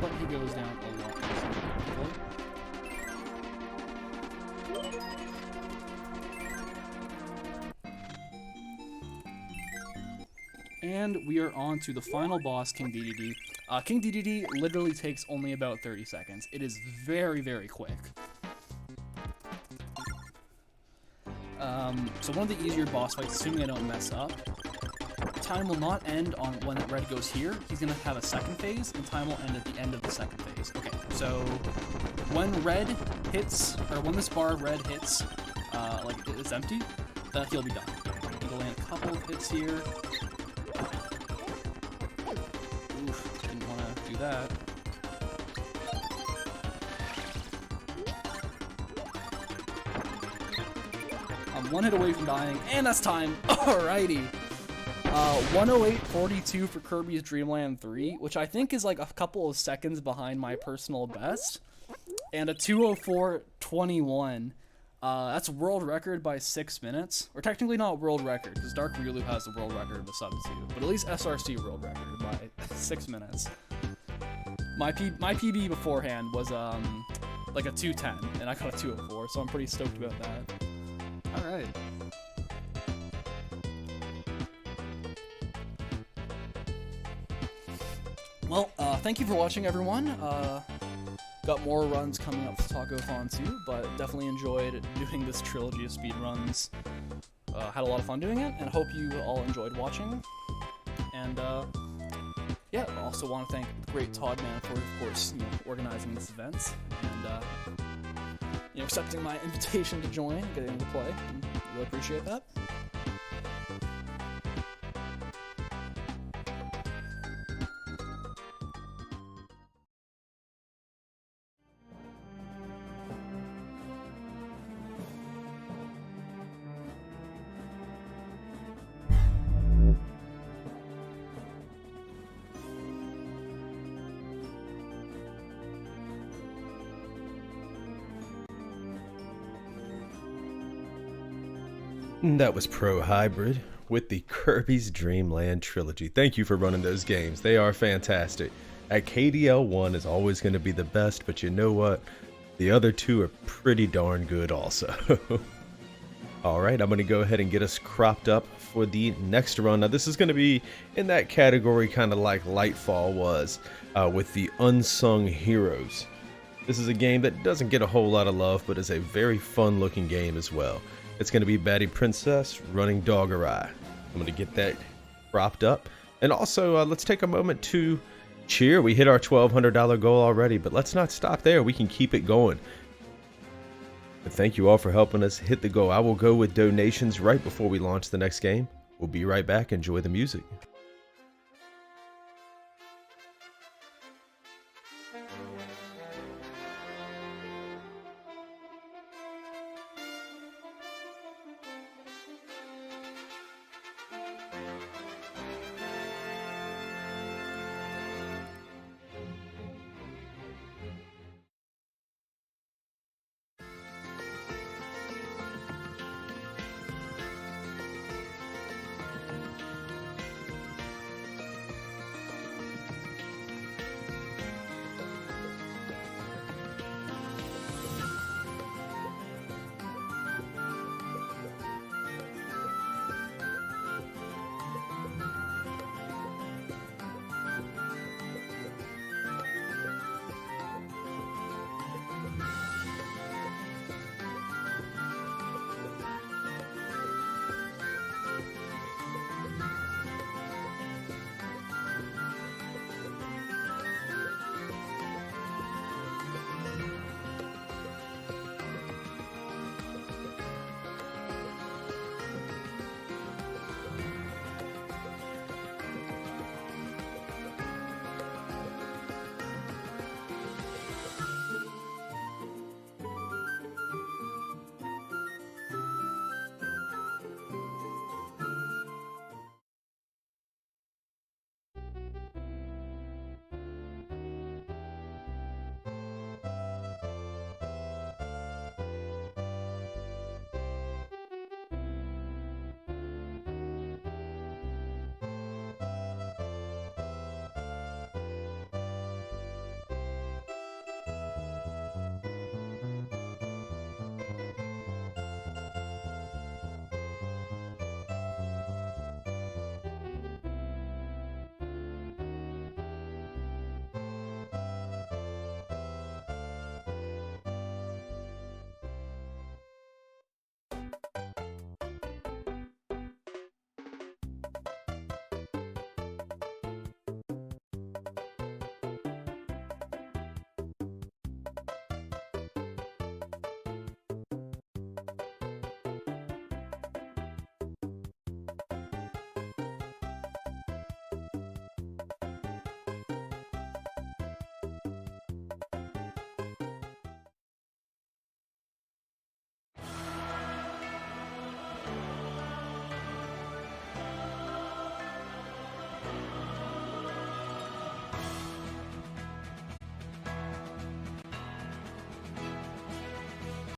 But he goes down a lot easier. And we are on to the final boss, King DDD. King DDD literally takes only about 30 seconds. It is very, very quick. So one of the easier boss fights, assuming I don't mess up, time will not end on when red goes here. He's going to have a second phase, and time will end at the end of the second phase. Okay, so when red hits, or when this bar of red hits, like it's empty, he'll be done. He'll land a couple of hits here. Oof, didn't want to do that. I'm one hit away from dying, and that's time. Alrighty. 108.42 for Kirby's Dream Land 3, which I think is like a couple of seconds behind my personal best, and a 204.21. That's world record by 6 minutes, or technically not world record, because Dark Ryulu has the world record of a sub 2, but at least SRC world record by 6 minutes. My PB beforehand was like a 210, and I got a 204, so I'm pretty stoked about that. All right. Well, thank you for watching, everyone. Got more runs coming up for TACOthon too, but definitely enjoyed doing this trilogy of speedruns. Had a lot of fun doing it, and hope you all enjoyed watching. And yeah, I also want to thank the great Todd Man for, of course, organizing this event and accepting my invitation to join, getting to play. Really appreciate that. That was Pro Hybrid with the Kirby's Dream Land Trilogy. Thank you for running those games. They are fantastic. At KDL1 is always going to be the best, but you know what? The other two are pretty darn good also. Alright, I'm going to go ahead and get us cropped up for the next run. Now this is going to be in that category kind of like Lightfall was with the Unsung Heroes. This is a game that doesn't get a whole lot of love, but is a very fun looking game as well. It's going to be Batty Princess running Doggerai. I'm going to get that propped up. And also, let's take a moment to cheer. We hit our $1,200 goal already, but let's not stop there. We can keep it going. But thank you all for helping us hit the goal. I will go with donations right before we launch the next game. We'll be right back. Enjoy the music.